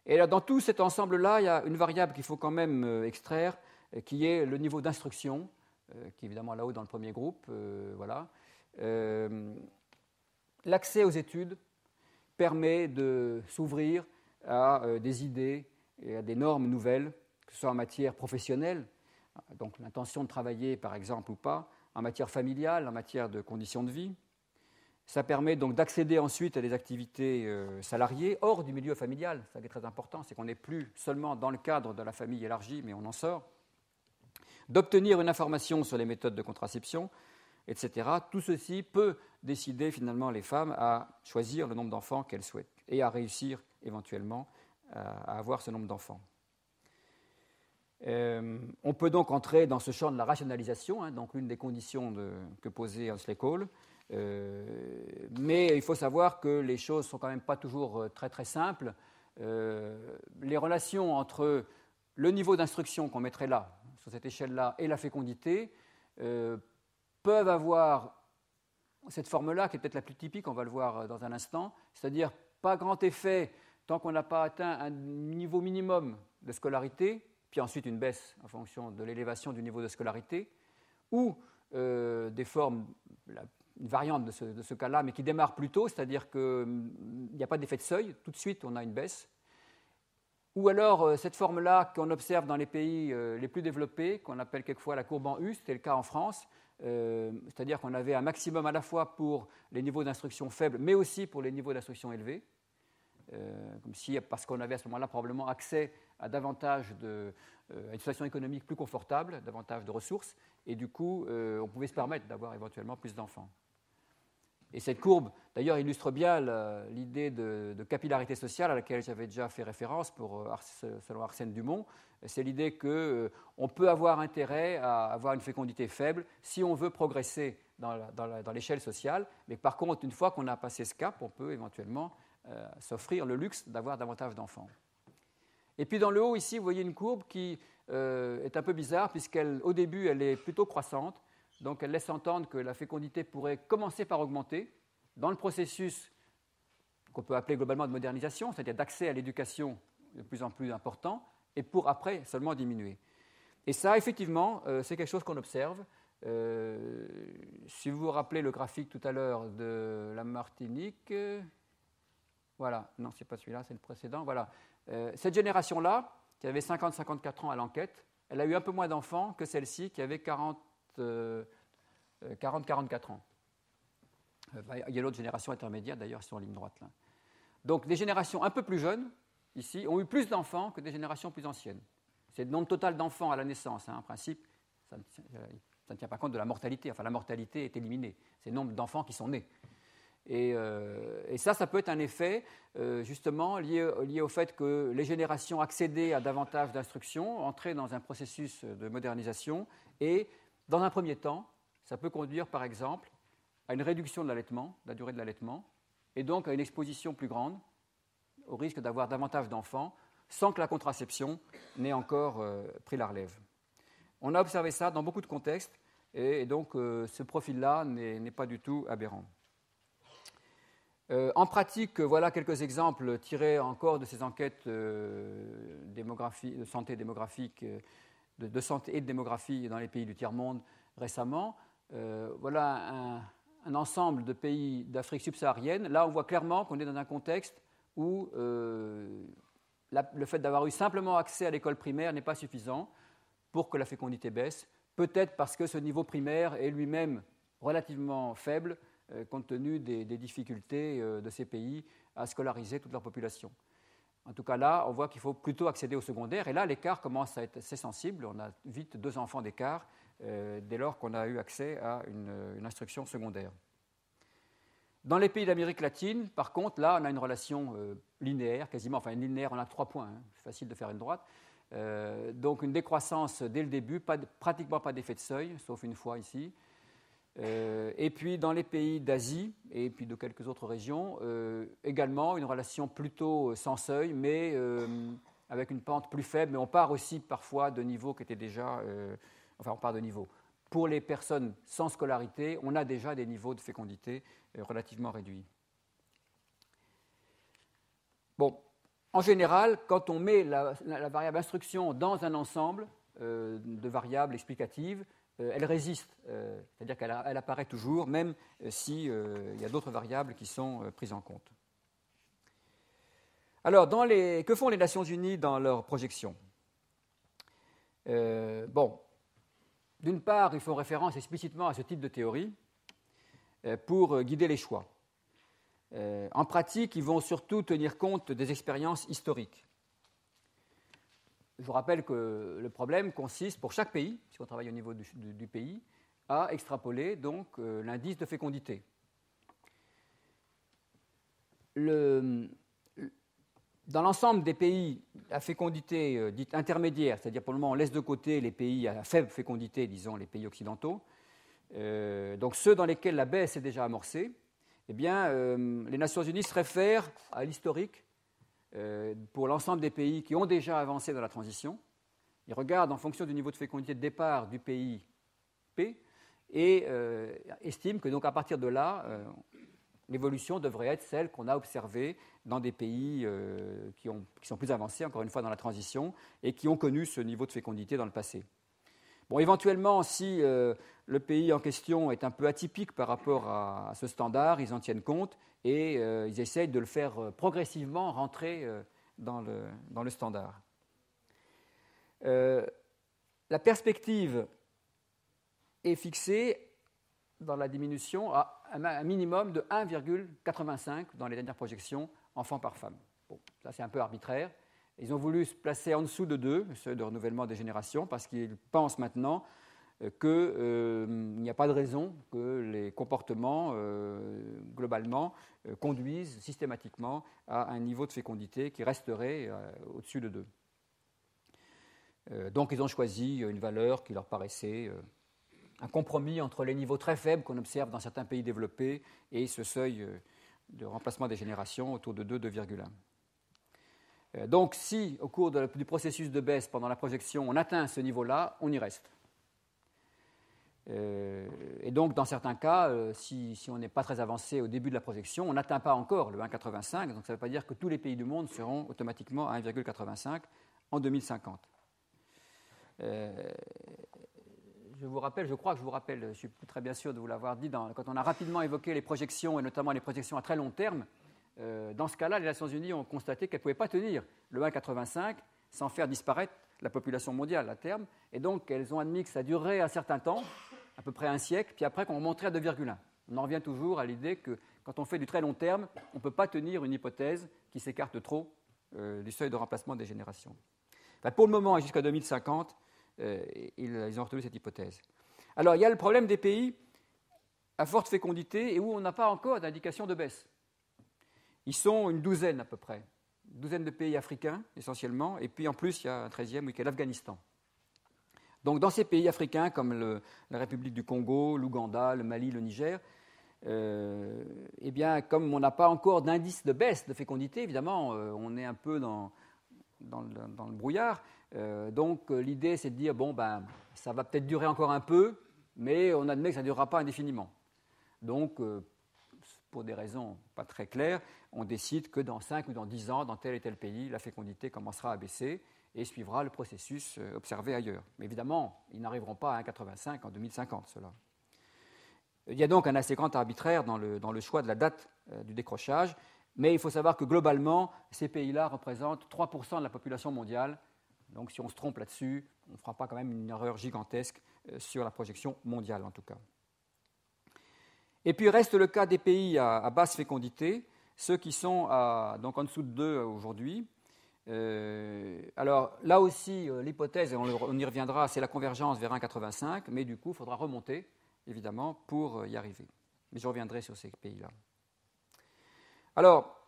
Et là, dans tout cet ensemble-là, il y a une variable qu'il faut quand même extraire, qui est le niveau d'instruction, qui est évidemment là-haut dans le premier groupe. Voilà. L'accès aux études permet de s'ouvrir à des idées et à des normes nouvelles, que ce soit en matière professionnelle, donc l'intention de travailler par exemple ou pas, en matière familiale, en matière de conditions de vie. Ça permet donc d'accéder ensuite à des activités salariées hors du milieu familial. Ça qui est très important, c'est qu'on n'est plus seulement dans le cadre de la famille élargie, mais on en sort. D'obtenir une information sur les méthodes de contraception, etc. Tout ceci peut décider finalement les femmes à choisir le nombre d'enfants qu'elles souhaitent et à réussir éventuellement à avoir ce nombre d'enfants. On peut donc entrer dans ce champ de la rationalisation, donc l'une des conditions que posait Huxley Cole. Mais il faut savoir que les choses ne sont quand même pas toujours très très simples. Les relations entre le niveau d'instruction qu'on mettrait là, sur cette échelle-là, et la fécondité peuvent avoir cette forme-là, qui est peut-être la plus typique, on va le voir dans un instant, c'est-à-dire pas grand effet tant qu'on n'a pas atteint un niveau minimum de scolarité, puis ensuite une baisse en fonction de l'élévation du niveau de scolarité, ou des formes, une variante de ce cas-là, mais qui démarre plus tôt, c'est-à-dire qu'il n'y a pas d'effet de seuil, tout de suite on a une baisse. Ou alors cette forme-là qu'on observe dans les pays les plus développés, qu'on appelle quelquefois la courbe en U, c'était le cas en France, c'est-à-dire qu'on avait un maximum à la fois pour les niveaux d'instruction faibles, mais aussi pour les niveaux d'instruction élevés, comme si, parce qu'on avait à ce moment-là probablement accès à davantage à une situation économique plus confortable, davantage de ressources, et du coup, on pouvait se permettre d'avoir éventuellement plus d'enfants. Et cette courbe, d'ailleurs, illustre bien l'idée de capillarité sociale à laquelle j'avais déjà fait référence selon Arsène Dumont. C'est l'idée qu'on peut avoir intérêt à avoir une fécondité faible si on veut progresser dans l'échelle sociale, mais par contre, une fois qu'on a passé ce cap, on peut éventuellement s'offrir le luxe d'avoir davantage d'enfants. Et puis dans le haut, ici, vous voyez une courbe qui est un peu bizarre, puisqu'au début, elle est plutôt croissante. Donc elle laisse entendre que la fécondité pourrait commencer par augmenter dans le processus qu'on peut appeler globalement de modernisation, c'est-à-dire d'accès à l'éducation de plus en plus important, et pour après seulement diminuer. Et ça, effectivement, c'est quelque chose qu'on observe. Si vous vous rappelez le graphique tout à l'heure de la Martinique, voilà, non, ce n'est pas celui-là, c'est le précédent, voilà. Cette génération-là, qui avait 50-54 ans à l'enquête, elle a eu un peu moins d'enfants que celle-ci, qui avait 40-44 ans. Il y a l'autre génération intermédiaire, d'ailleurs, ils sont en ligne droite là. Donc, des générations un peu plus jeunes, ici, ont eu plus d'enfants que des générations plus anciennes. C'est le nombre total d'enfants à la naissance, en principe, ça ne tient pas compte de la mortalité. Enfin, la mortalité est éliminée. C'est le nombre d'enfants qui sont nés. Et ça peut être un effet, justement, lié au fait que les générations accédaient à davantage d'instruction, entraient dans un processus de modernisation, et, dans un premier temps, ça peut conduire par exemple à une réduction de l'allaitement, de la durée de l'allaitement, et donc à une exposition plus grande, au risque d'avoir davantage d'enfants, sans que la contraception n'ait encore pris la relève. On a observé ça dans beaucoup de contextes, et donc ce profil-là n'est pas du tout aberrant. En pratique, voilà quelques exemples tirés encore de ces enquêtes de santé démographique, de santé et de démographie dans les pays du tiers-monde récemment. Voilà un ensemble de pays d'Afrique subsaharienne. Là, on voit clairement qu'on est dans un contexte où le fait d'avoir eu simplement accès à l'école primaire n'est pas suffisant pour que la fécondité baisse, peut-être parce que ce niveau primaire est lui-même relativement faible, compte tenu des difficultés de ces pays à scolariser toute leur population. En tout cas, là, on voit qu'il faut plutôt accéder au secondaire. Et là, l'écart commence à être assez sensible. On a vite 2 enfants d'écart dès lors qu'on a eu accès à une instruction secondaire. Dans les pays d'Amérique latine, par contre, là, on a une relation linéaire, quasiment, enfin une linéaire, on a 3 points, hein, c'est facile de faire une droite. Donc une décroissance dès le début, pratiquement pas d'effet de seuil, sauf une fois ici. Et puis dans les pays d'Asie et puis de quelques autres régions, également une relation plutôt sans seuil, mais avec une pente plus faible. Mais on part aussi parfois de niveaux qui étaient déjà... enfin, on part de niveaux. Pour les personnes sans scolarité, on a déjà des niveaux de fécondité relativement réduits. Bon, en général, quand on met la variable instruction dans un ensemble de variables explicatives, elle résiste, c'est-à-dire qu'elle apparaît toujours, même s'il y a d'autres variables qui sont prises en compte. Alors, que font les Nations Unies dans leurs projections ? Bon, d'une part, ils font référence explicitement à ce type de théorie pour guider les choix. En pratique, ils vont surtout tenir compte des expériences historiques. Je vous rappelle que le problème consiste, pour chaque pays, si on travaille au niveau du pays, à extrapoler donc l'indice de fécondité. Dans l'ensemble des pays à fécondité dite intermédiaire, c'est-à-dire pour le moment on laisse de côté les pays à faible fécondité, disons les pays occidentaux, donc ceux dans lesquels la baisse est déjà amorcée, eh bien, les Nations Unies se réfèrent à l'historique pour l'ensemble des pays qui ont déjà avancé dans la transition. Ils regardent en fonction du niveau de fécondité de départ du pays P et estiment que donc à partir de là, l'évolution devrait être celle qu'on a observée dans des pays qui sont plus avancés, encore une fois, dans la transition et qui ont connu ce niveau de fécondité dans le passé. Bon, éventuellement, si le pays en question est un peu atypique par rapport à ce standard, ils en tiennent compte et ils essayent de le faire progressivement rentrer dans le standard. La perspective est fixée dans la diminution à un minimum de 1,85 dans les dernières projections enfants par femme. Bon, ça c'est un peu arbitraire. Ils ont voulu se placer en dessous de 2, ceux de renouvellement des générations, parce qu'ils pensent maintenant qu'il n'y a pas de raison que les comportements, globalement, conduisent systématiquement à un niveau de fécondité qui resterait au-dessus de 2. Donc ils ont choisi une valeur qui leur paraissait un compromis entre les niveaux très faibles qu'on observe dans certains pays développés et ce seuil de remplacement des générations autour de 2, 2,1. Donc si, au cours du processus de baisse pendant la projection, on atteint ce niveau-là, on y reste. Et donc, dans certains cas, si on n'est pas très avancé au début de la projection, on n'atteint pas encore le 1,85, donc ça ne veut pas dire que tous les pays du monde seront automatiquement à 1,85 en 2050. Je crois que je vous rappelle, je ne suis plus très bien sûr de vous l'avoir dit, quand on a rapidement évoqué les projections, et notamment les projections à très long terme, dans ce cas-là, les Nations Unies ont constaté qu'elles ne pouvaient pas tenir le 1,85 sans faire disparaître la population mondiale à terme, et donc elles ont admis que ça durerait un certain temps, à peu près un siècle, puis après qu'on remonterait à 2,1. On en revient toujours à l'idée que quand on fait du très long terme, on ne peut pas tenir une hypothèse qui s'écarte trop du seuil de remplacement des générations. Enfin, pour le moment et jusqu'à 2050, ils ont retenu cette hypothèse. Alors, il y a le problème des pays à forte fécondité et où on n'a pas encore d'indication de baisse. Ils sont une douzaine à peu près, une douzaine de pays africains essentiellement, et puis en plus il y a un 13e, qui est l'Afghanistan. Donc dans ces pays africains comme la République du Congo, l'Ouganda, le Mali, le Niger, eh bien, comme on n'a pas encore d'indice de baisse de fécondité, évidemment, on est un peu dans le brouillard. Donc l'idée, c'est de dire, bon, ben, ça va peut-être durer encore un peu, mais on admet que ça ne durera pas indéfiniment. Donc, pour des raisons pas très claires, on décide que dans 5 ou dans 10 ans, dans tel et tel pays, la fécondité commencera à baisser et suivra le processus observé ailleurs. Mais évidemment, ils n'arriveront pas à 1,85 en 2050, cela. Il y a donc un assez grand arbitraire dans le choix de la date du décrochage, mais il faut savoir que globalement, ces pays-là représentent 3% de la population mondiale. Donc si on se trompe là-dessus, on ne fera pas quand même une erreur gigantesque sur la projection mondiale en tout cas. Et puis reste le cas des pays à basse fécondité, ceux qui sont donc en dessous de 2 aujourd'hui. Alors là aussi, l'hypothèse, et on y reviendra, c'est la convergence vers 1,85, mais du coup, il faudra remonter, évidemment, pour y arriver. Mais je reviendrai sur ces pays-là. Alors,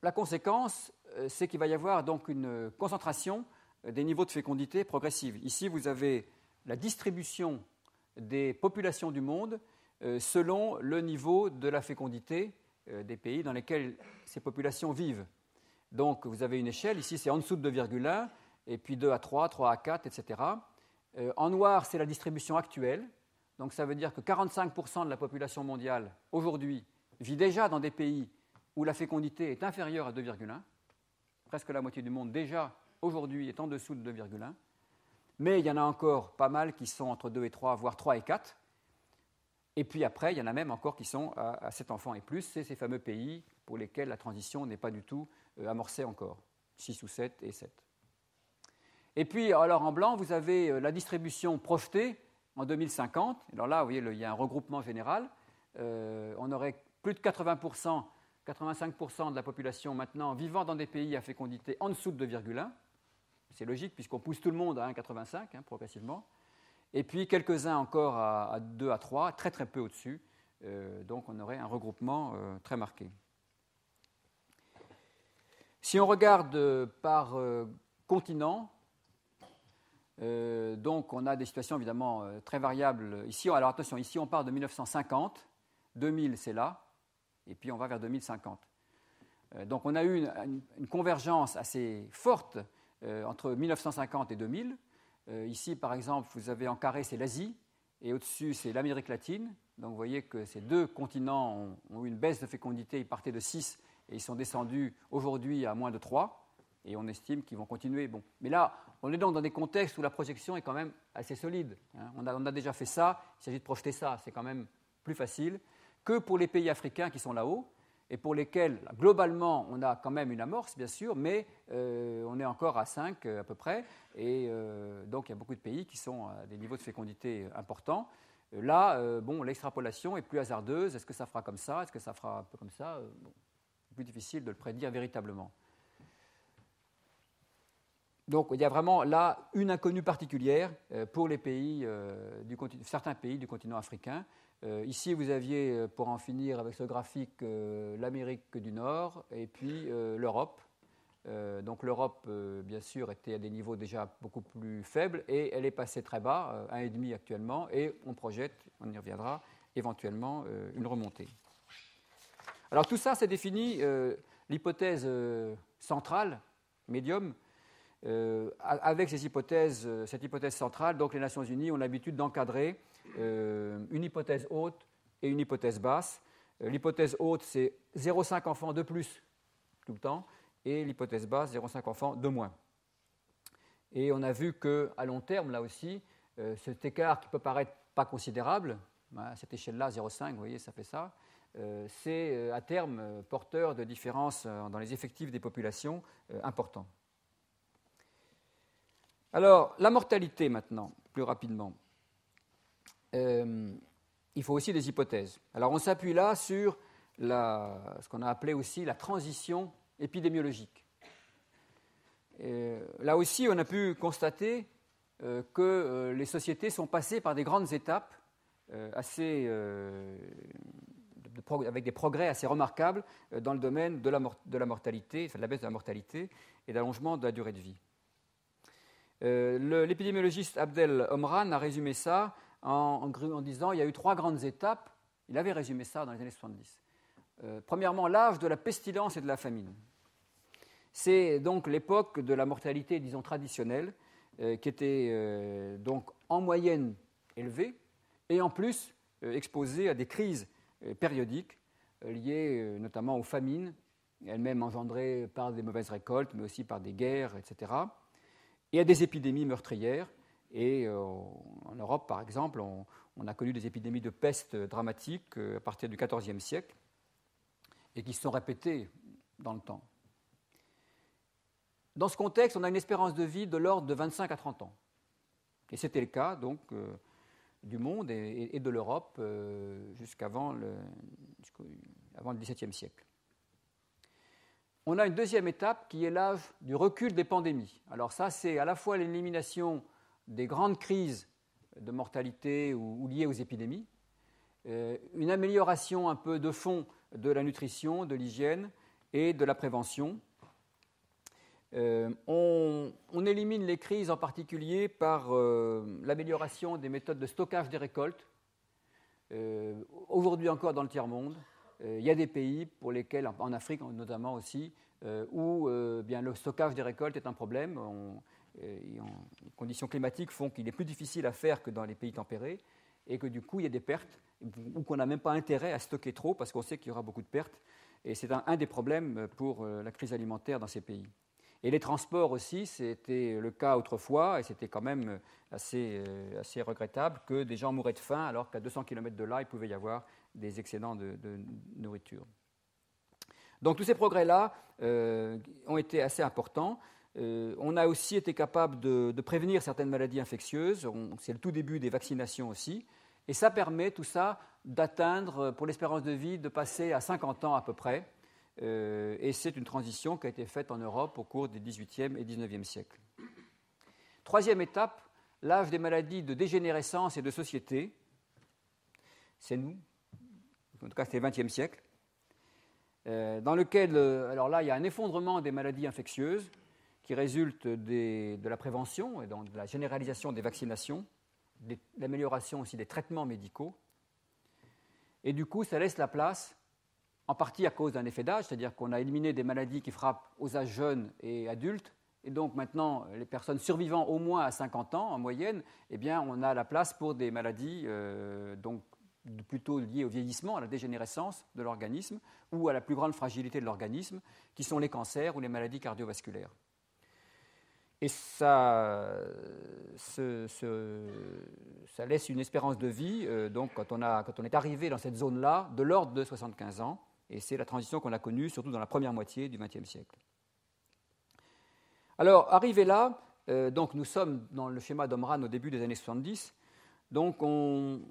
la conséquence, c'est qu'il va y avoir donc une concentration des niveaux de fécondité progressive. Ici, vous avez la distribution des populations du monde selon le niveau de la fécondité des pays dans lesquels ces populations vivent. Donc, vous avez une échelle, ici c'est en dessous de 2,1, et puis 2 à 3, 3 à 4, etc. En noir, c'est la distribution actuelle. Donc, ça veut dire que 45% de la population mondiale, aujourd'hui, vit déjà dans des pays où la fécondité est inférieure à 2,1. Presque la moitié du monde, déjà, aujourd'hui, est en dessous de 2,1. Mais il y en a encore pas mal qui sont entre 2 et 3, voire 3 et 4. Et puis après, il y en a même encore qui sont à 7 enfants et plus. C'est ces fameux pays pour lesquels la transition n'est pas du tout amorcée encore. 6 ou 7 et 7. Et puis, alors en blanc, vous avez la distribution projetée en 2050. Alors là, vous voyez, il y a un regroupement général. On aurait plus de 80%, 85% de la population maintenant vivant dans des pays à fécondité en dessous de 2,1. C'est logique puisqu'on pousse tout le monde à 1,85 progressivement. Et puis quelques-uns encore à 2 à 3, très très peu au-dessus. Donc on aurait un regroupement très marqué. Si on regarde par continent, donc on a des situations évidemment très variables. Ici, alors attention, ici on part de 1950, 2000 c'est là, et puis on va vers 2050. Donc on a eu une convergence assez forte entre 1950 et 2000. Ici, par exemple, vous avez en carré, c'est l'Asie, et au-dessus, c'est l'Amérique latine. Donc, vous voyez que ces deux continents ont eu une baisse de fécondité. Ils partaient de 6 et ils sont descendus aujourd'hui à moins de 3. Et on estime qu'ils vont continuer. Bon. Mais là, on est donc dans des contextes où la projection est quand même assez solide. On a déjà fait ça, il s'agit de projeter ça. C'est quand même plus facile que pour les pays africains qui sont là-haut, et pour lesquels, globalement, on a quand même une amorce, bien sûr, mais on est encore à 5 à peu près, et donc il y a beaucoup de pays qui sont à des niveaux de fécondité importants. Là, bon, l'extrapolation est plus hasardeuse. Est-ce que ça fera comme ça? Est-ce que ça fera un peu comme ça? Bon, c'est plus difficile de le prédire véritablement. Donc, il y a vraiment là une inconnue particulière pour les pays, certains pays du continent africain. Ici, vous aviez, pour en finir avec ce graphique, l'Amérique du Nord et puis l'Europe. Donc l'Europe, bien sûr, était à des niveaux déjà beaucoup plus faibles et elle est passée très bas, 1,5 actuellement, et on projette, on y reviendra, éventuellement une remontée. Alors tout ça, c'est défini l'hypothèse centrale, médium, avec cette hypothèse centrale. Donc les Nations Unies ont l'habitude d'encadrer une hypothèse haute et une hypothèse basse. L'hypothèse haute, c'est 0,5 enfants de plus tout le temps, et l'hypothèse basse, 0,5 enfants de moins. Et on a vu qu'à long terme, là aussi, cet écart qui peut paraître pas considérable, à cette échelle-là, 0,5, vous voyez, ça fait ça, c'est à terme porteur de différences dans les effectifs des populations importants. Alors, la mortalité maintenant, plus rapidement. Il faut aussi des hypothèses. Alors, on s'appuie là sur ce qu'on a appelé aussi la transition épidémiologique. Là aussi, on a pu constater que les sociétés sont passées par des grandes étapes avec des progrès assez remarquables dans le domaine de la mortalité, enfin de la baisse de la mortalité et d'allongement de la durée de vie. L'épidémiologiste Abdel Omran a résumé ça en disant il y a eu 3 grandes étapes. Il avait résumé ça dans les années 70. Premièrement, l'âge de la pestilence et de la famine. C'est donc l'époque de la mortalité, disons, traditionnelle, qui était donc en moyenne élevée et en plus exposée à des crises périodiques liées notamment aux famines, elles-mêmes engendrées par des mauvaises récoltes, mais aussi par des guerres, etc. Et à des épidémies meurtrières. Et en Europe, par exemple, on a connu des épidémies de peste dramatiques à partir du XIVe siècle et qui se sont répétées dans le temps. Dans ce contexte, on a une espérance de vie de l'ordre de 25 à 30 ans. Et c'était le cas donc, du monde et de l'Europe jusqu'avant le XVIIe siècle. On a une deuxième étape qui est l'âge du recul des pandémies. Alors ça, c'est à la fois l'élimination des grandes crises de mortalité ou liées aux épidémies, une amélioration un peu de fond de la nutrition, de l'hygiène et de la prévention. On élimine les crises en particulier par l'amélioration des méthodes de stockage des récoltes. Aujourd'hui encore dans le tiers-monde, il y a des pays pour lesquels, en Afrique notamment aussi, où bien, le stockage des récoltes est un problème. Les conditions climatiques font qu'il est plus difficile à faire que dans les pays tempérés et que du coup il y a des pertes ou qu'on n'a même pas intérêt à stocker trop parce qu'on sait qu'il y aura beaucoup de pertes. Et c'est un des problèmes pour la crise alimentaire dans ces pays. Et les transports aussi, c'était le cas autrefois, et c'était quand même assez regrettable que des gens mouraient de faim alors qu'à 200 km de là, il pouvait y avoir des excédents de nourriture. Donc tous ces progrès-là ont été assez importants. On a aussi été capable de prévenir certaines maladies infectieuses. C'est le tout début des vaccinations aussi. Et ça permet, tout ça, d'atteindre, pour l'espérance de vie, de passer à 50 ans à peu près. Et c'est une transition qui a été faite en Europe au cours des XVIIIe et XIXe siècles. Troisième étape, l'âge des maladies de dégénérescence et de société. C'est nous, en tout cas c'est le XXe siècle, dans lequel, alors là, il y a un effondrement des maladies infectieuses qui résulte de la prévention et donc de la généralisation des vaccinations, de l'amélioration aussi des traitements médicaux. Et du coup, ça laisse la place, en partie à cause d'un effet d'âge, c'est-à-dire qu'on a éliminé des maladies qui frappent aux âges jeunes et adultes, et donc maintenant, les personnes survivant au moins à 50 ans en moyenne, eh bien, on a la place pour des maladies donc, plutôt liées au vieillissement, à la dégénérescence de l'organisme, ou à la plus grande fragilité de l'organisme, qui sont les cancers ou les maladies cardiovasculaires. Et ça laisse une espérance de vie, donc quand on est arrivé dans cette zone-là, de l'ordre de 75 ans, et c'est la transition qu'on a connue, surtout dans la première moitié du XXe siècle. Alors, arrivé là, donc nous sommes dans le schéma d'Omran au début des années 70, donc on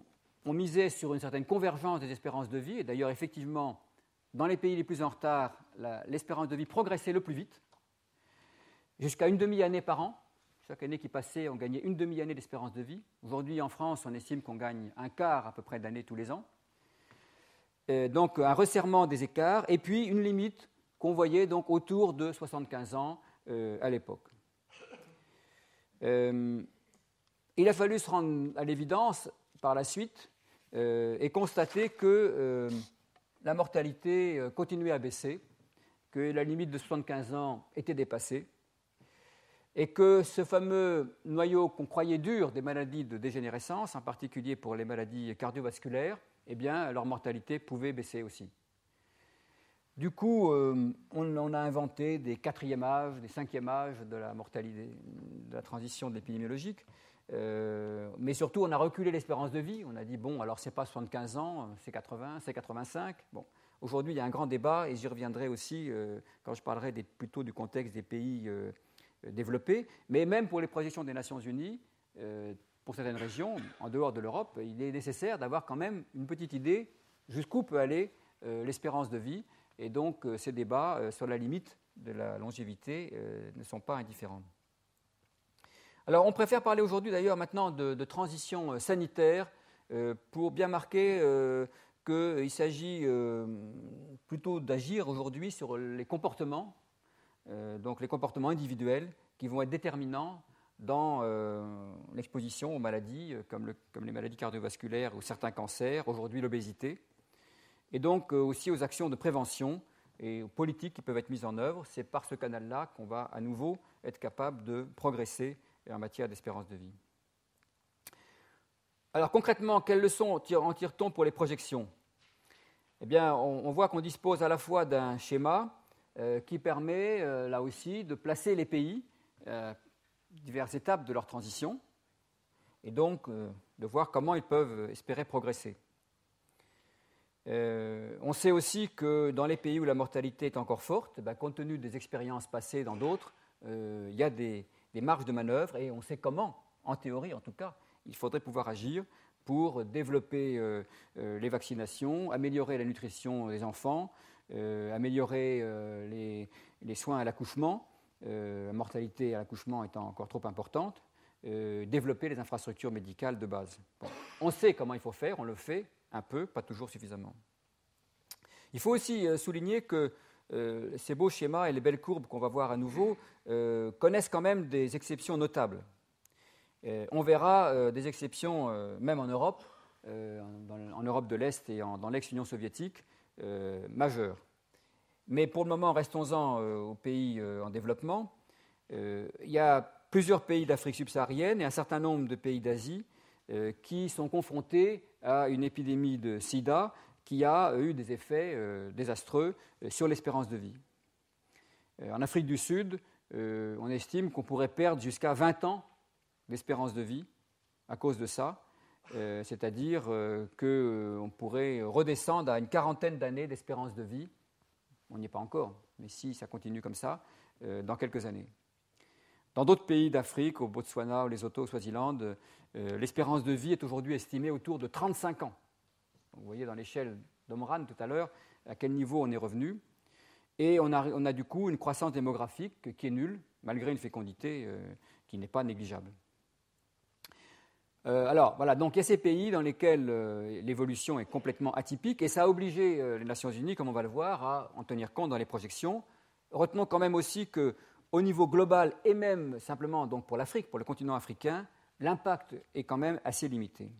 misait sur une certaine convergence des espérances de vie, et d'ailleurs, effectivement, dans les pays les plus en retard, l'espérance de vie progressait le plus vite, jusqu'à une demi-année par an. Chaque année qui passait, on gagnait une demi-année d'espérance de vie. Aujourd'hui, en France, on estime qu'on gagne un quart à peu près d'année tous les ans. Donc un resserrement des écarts, et puis une limite qu'on voyait donc autour de 75 ans à l'époque. Il a fallu se rendre à l'évidence par la suite et constater que la mortalité continuait à baisser, que la limite de 75 ans était dépassée, et que ce fameux noyau qu'on croyait dur des maladies de dégénérescence, en particulier pour les maladies cardiovasculaires, eh bien, leur mortalité pouvait baisser aussi. Du coup, on a inventé des quatrièmes âges, des cinquièmes âges de la mortalité, de la transition de l'épidémiologique, mais surtout, on a reculé l'espérance de vie. On a dit, bon, alors c'est pas 75 ans, c'est 80, c'est 85. Bon, aujourd'hui, il y a un grand débat, et j'y reviendrai aussi quand je parlerai plutôt du contexte des pays développés, mais même pour les projections des Nations Unies, pour certaines régions, en dehors de l'Europe, il est nécessaire d'avoir quand même une petite idée jusqu'où peut aller l'espérance de vie, et donc ces débats sur la limite de la longévité ne sont pas indifférents. Alors on préfère parler aujourd'hui d'ailleurs maintenant de transition sanitaire pour bien marquer qu'il s'agit plutôt d'agir aujourd'hui sur les comportements, donc les comportements individuels qui vont être déterminants dans l'exposition aux maladies comme les maladies cardiovasculaires ou certains cancers, aujourd'hui l'obésité, et donc aussi aux actions de prévention et aux politiques qui peuvent être mises en œuvre. C'est par ce canal-là qu'on va à nouveau être capable de progresser en matière d'espérance de vie. Alors concrètement, quelles leçons en tire-t-on pour les projections ? Eh bien, on voit qu'on dispose à la fois d'un schéma qui permet, là aussi, de placer les pays à diverses étapes de leur transition et donc de voir comment ils peuvent espérer progresser. On sait aussi que dans les pays où la mortalité est encore forte, compte tenu des expériences passées dans d'autres, il y a des marges de manœuvre et on sait comment, en théorie en tout cas, il faudrait pouvoir agir pour développer les vaccinations, améliorer la nutrition des enfants, améliorer les soins à l'accouchement, la mortalité à l'accouchement étant encore trop importante, développer les infrastructures médicales de base. Bon. On sait comment il faut faire, on le fait un peu, pas toujours suffisamment. Il faut aussi souligner que ces beaux schémas et les belles courbes qu'on va voir à nouveau connaissent quand même des exceptions notables. On verra des exceptions même en Europe, en Europe de l'Est et dans l'ex-Union soviétique, majeures. Mais pour le moment, restons-en aux pays en développement. Il y a plusieurs pays d'Afrique subsaharienne et un certain nombre de pays d'Asie qui sont confrontés à une épidémie de sida qui a eu des effets désastreux sur l'espérance de vie. En Afrique du Sud, on estime qu'on pourrait perdre jusqu'à 20 ans d'espérance de vie à cause de ça, c'est-à-dire qu'on pourrait redescendre à une quarantaine d'années d'espérance de vie. On n'y est pas encore, mais si ça continue comme ça, dans quelques années. Dans d'autres pays d'Afrique, au Botswana, au Lesotho, au Swaziland, l'espérance de vie est aujourd'hui estimée autour de 35 ans. Donc, vous voyez dans l'échelle d'Omran tout à l'heure à quel niveau on est revenu. Et on a du coup une croissance démographique qui est nulle, malgré une fécondité qui n'est pas négligeable. Alors, voilà, donc il y a ces pays dans lesquels l'évolution est complètement atypique et ça a obligé les Nations Unies, comme on va le voir, à en tenir compte dans les projections. Retenons quand même aussi qu'au niveau global et même simplement donc pour l'Afrique, pour le continent africain, l'impact est quand même assez limité.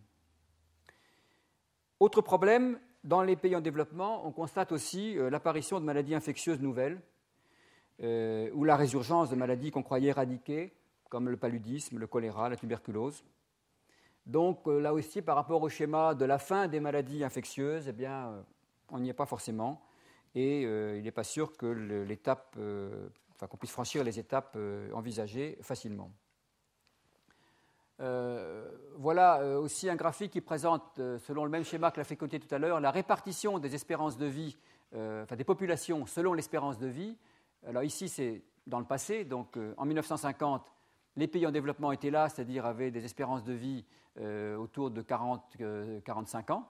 Autre problème, dans les pays en développement, on constate aussi l'apparition de maladies infectieuses nouvelles ou la résurgence de maladies qu'on croyait éradiquées, comme le paludisme, le choléra, la tuberculose. Donc là aussi, par rapport au schéma de la fin des maladies infectieuses, eh bien, on n'y est pas forcément et il n'est pas sûr que qu'on puisse franchir les étapes envisagées facilement. Voilà aussi un graphique qui présente, selon le même schéma que la fécondité tout à l'heure, la répartition des espérances de vie, des populations selon l'espérance de vie. Alors ici, c'est dans le passé, donc en 1950, les pays en développement étaient là, c'est-à-dire avaient des espérances de vie autour de 40-45 ans,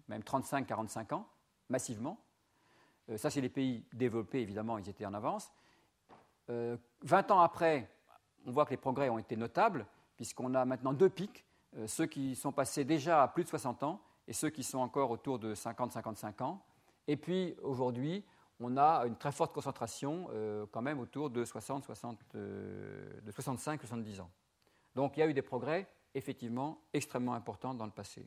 même 35-45 ans, massivement. Ça, c'est les pays développés, évidemment, ils étaient en avance. 20 ans après, on voit que les progrès ont été notables, puisqu'on a maintenant deux pics, ceux qui sont passés déjà à plus de 60 ans et ceux qui sont encore autour de 50-55 ans. Et puis, aujourd'hui, on a une très forte concentration quand même autour de 65-70 ans. Donc il y a eu des progrès effectivement extrêmement importants dans le passé.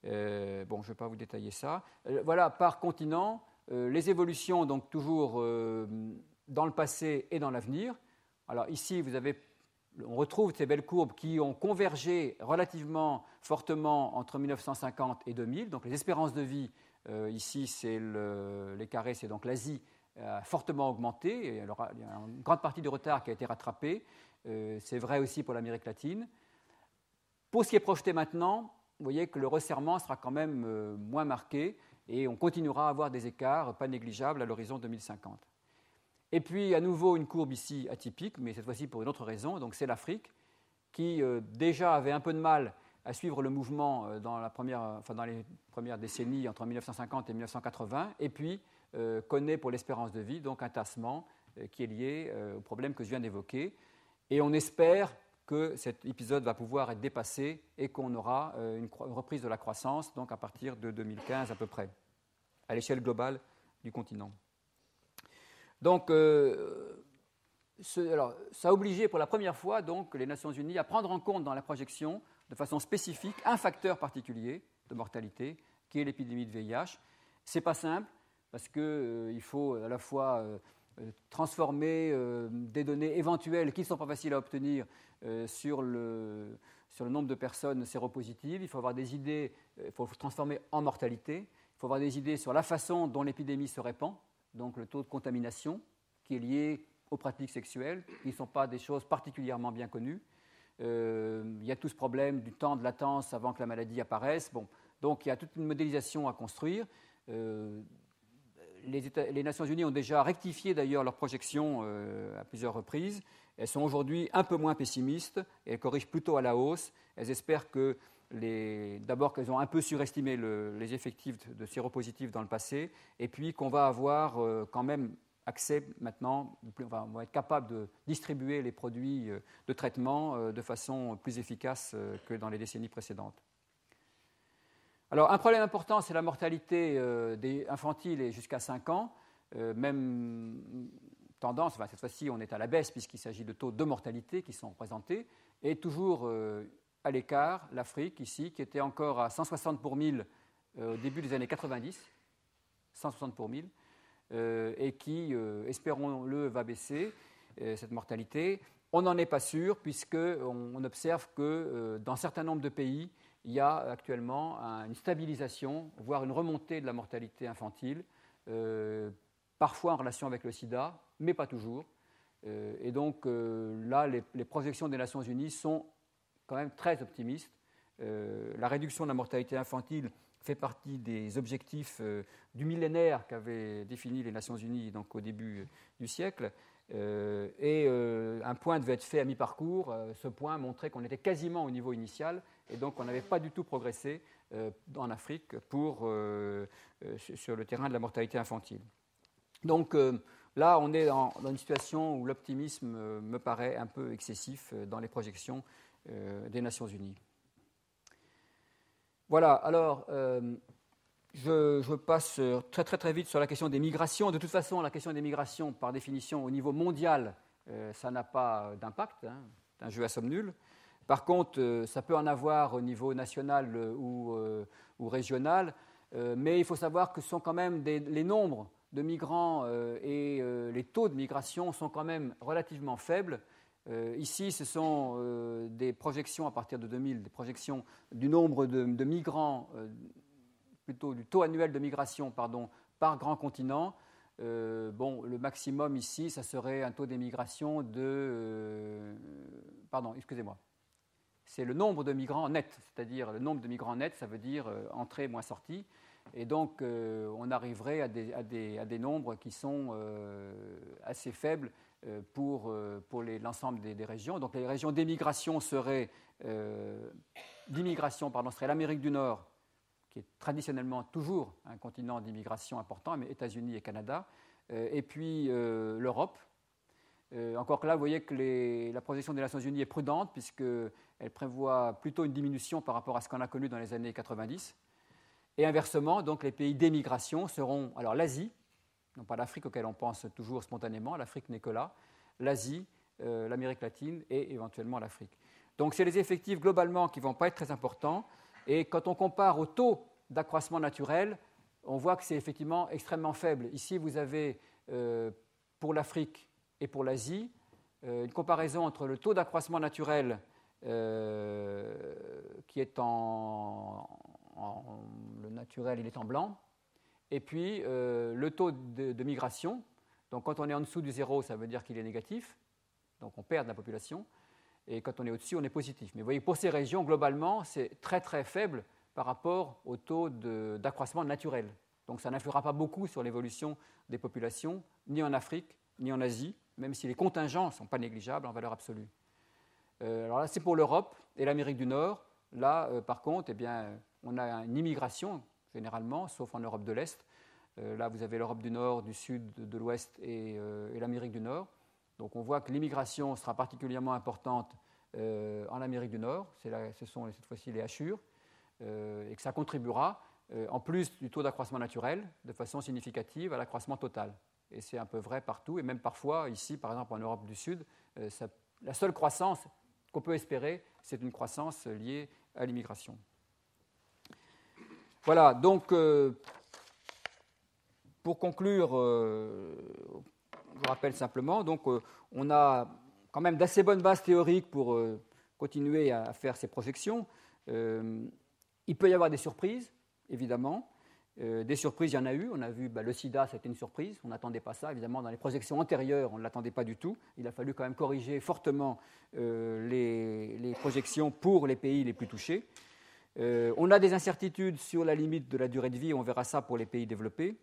Je ne vais pas vous détailler ça. Voilà, par continent, les évolutions donc toujours dans le passé et dans l'avenir. Alors ici, on retrouve ces belles courbes qui ont convergé relativement fortement entre 1950 et 2000. Donc les espérances de vie, ici, les carrés, c'est donc l'Asie a fortement augmenté. Et alors, il y a une grande partie du retard qui a été rattrapé. C'est vrai aussi pour l'Amérique latine. Pour ce qui est projeté maintenant, vous voyez que le resserrement sera quand même moins marqué et on continuera à avoir des écarts pas négligeables à l'horizon 2050. Et puis, à nouveau, une courbe ici atypique, mais cette fois-ci pour une autre raison. Donc, c'est l'Afrique qui déjà avait un peu de mal à suivre le mouvement dans les premières décennies entre 1950 et 1980, et puis connaît pour l'espérance de vie donc un tassement qui est lié au problème que je viens d'évoquer. Et on espère que cet épisode va pouvoir être dépassé et qu'on aura une reprise de la croissance donc à partir de 2015 à peu près, à l'échelle globale du continent. Donc, ça a obligé pour la première fois donc, les Nations Unies à prendre en compte dans la projection de façon spécifique un facteur particulier de mortalité qui est l'épidémie de VIH. Ce n'est pas simple parce qu'il faut à la fois transformer des données éventuelles qui ne sont pas faciles à obtenir sur le nombre de personnes séropositives. Il faut avoir des idées, il faut transformer en mortalité. Il faut avoir des idées sur la façon dont l'épidémie se répand, donc le taux de contamination qui est lié aux pratiques sexuelles, qui ne sont pas des choses particulièrement bien connues. Il y a tout ce problème du temps de latence avant que la maladie apparaisse. Bon, donc il y a toute une modélisation à construire. Les Nations Unies ont déjà rectifié d'ailleurs leurs projections à plusieurs reprises. Elles sont aujourd'hui un peu moins pessimistes et elles corrigent plutôt à la hausse. Elles espèrent que d'abord qu'elles ont un peu surestimé les effectifs de séropositifs dans le passé et puis qu'on va avoir quand même accès maintenant, on va être capable de distribuer les produits de traitement de façon plus efficace que dans les décennies précédentes. Alors, un problème important, c'est la mortalité infantile et jusqu'à 5 ans. Même tendance, cette fois-ci, on est à la baisse puisqu'il s'agit de taux de mortalité qui sont représentés. Et toujours à l'écart, l'Afrique, ici, qui était encore à 160 pour 1000 au début des années 90, 160 pour 1000, et qui, espérons-le, va baisser, cette mortalité. On n'en est pas sûr puisqu'on observe que dans un certain nombre de pays, il y a actuellement une stabilisation, voire une remontée de la mortalité infantile, parfois en relation avec le sida, mais pas toujours. Et donc là, les projections des Nations Unies sont quand même très optimistes. La réduction de la mortalité infantile fait partie des objectifs du millénaire qu'avaient définis les Nations Unies donc, au début du siècle. Un point devait être fait à mi-parcours. Ce point montrait qu'on était quasiment au niveau initial et donc on n'avait pas du tout progressé en Afrique sur le terrain de la mortalité infantile. Donc là, on est dans une situation où l'optimisme me paraît un peu excessif dans les projections des Nations Unies. Voilà, alors je passe très très très vite sur la question des migrations. De toute façon, la question des migrations, par définition, au niveau mondial, ça n'a pas d'impact, hein, c'est un jeu à somme nulle. Par contre, ça peut en avoir au niveau national ou régional, mais il faut savoir que ce sont quand même les nombres de migrants et les taux de migration sont quand même relativement faibles. Ici, ce sont des projections à partir de 2000, des projections du nombre de migrants, plutôt du taux annuel de migration par grand continent. Le maximum ici, ça serait un taux d'émigration c'est le nombre de migrants nets, c'est-à-dire le nombre de migrants nets, ça veut dire entrée moins sortie. Et donc, on arriverait à des nombres qui sont assez faibles pour l'ensemble des régions. Donc, les régions d'émigration seraient l'Amérique du Nord, qui est traditionnellement toujours un continent d'immigration important, mais États-Unis et Canada, et puis l'Europe. Encore que là, vous voyez que la projection des Nations Unies est prudente, puisqu'elle prévoit plutôt une diminution par rapport à ce qu'on a connu dans les années 90. Et inversement, donc, les pays d'émigration seront alors l'Asie, non pas l'Afrique auquel on pense toujours spontanément, l'Afrique n'est que là, l'Asie, l'Amérique latine et éventuellement l'Afrique. Donc c'est les effectifs globalement qui ne vont pas être très importants. Et quand on compare au taux d'accroissement naturel, on voit que c'est effectivement extrêmement faible. Ici, vous avez pour l'Afrique et pour l'Asie une comparaison entre le taux d'accroissement naturel qui est le naturel, il est en blanc, et puis le taux de migration. Donc quand on est en dessous du zéro, ça veut dire qu'il est négatif, donc on perd de la population, et quand on est au-dessus, on est positif. Mais vous voyez, pour ces régions, globalement, c'est très très faible par rapport au taux d'accroissement naturel. Donc ça n'influera pas beaucoup sur l'évolution des populations, ni en Afrique, ni en Asie, même si les contingents ne sont pas négligeables en valeur absolue. Alors là, c'est pour l'Europe et l'Amérique du Nord. Là, par contre, on a une immigration, généralement, sauf en Europe de l'Est. Là, vous avez l'Europe du Nord, du Sud, de l'Ouest et l'Amérique du Nord. Donc on voit que l'immigration sera particulièrement importante en Amérique du Nord. Ce sont cette fois-ci les hachures. Et que ça contribuera, en plus du taux d'accroissement naturel, de façon significative à l'accroissement total. et c'est un peu vrai partout, et même parfois, ici, par exemple, en Europe du Sud, la seule croissance qu'on peut espérer, c'est une croissance liée à l'immigration. Voilà, donc, pour conclure, je rappelle simplement, donc, on a quand même d'assez bonnes bases théoriques pour continuer à faire ces projections. Il peut y avoir des surprises, évidemment. Des surprises, il y en a eu. On a vu le sida, c'était une surprise. On n'attendait pas ça. Évidemment, dans les projections antérieures, on ne l'attendait pas du tout. Il a fallu quand même corriger fortement les projections pour les pays les plus touchés. On a des incertitudes sur la limite de la durée de vie. On verra ça pour les pays développés.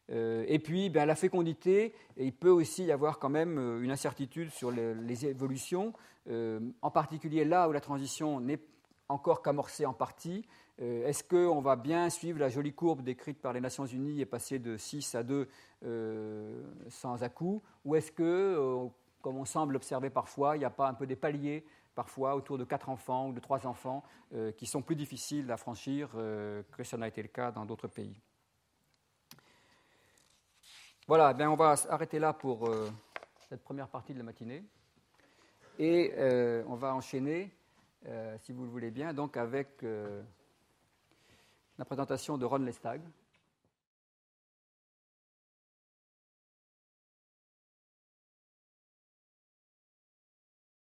Et puis, la fécondité, il peut aussi y avoir quand même une incertitude sur les évolutions, en particulier là où la transition n'est encore qu'amorcée en partie. Est-ce qu'on va bien suivre la jolie courbe décrite par les Nations Unies et passer de 6 à 2 sans à-coups, ou est-ce que, comme on semble observer parfois, il n'y a pas un peu des paliers, parfois autour de 4 enfants ou de 3 enfants, qui sont plus difficiles à franchir que ça n'a été le cas dans d'autres pays. Voilà, on va arrêter là pour cette première partie de la matinée. Et on va enchaîner, si vous le voulez bien, donc avec la présentation de Ron Lestag.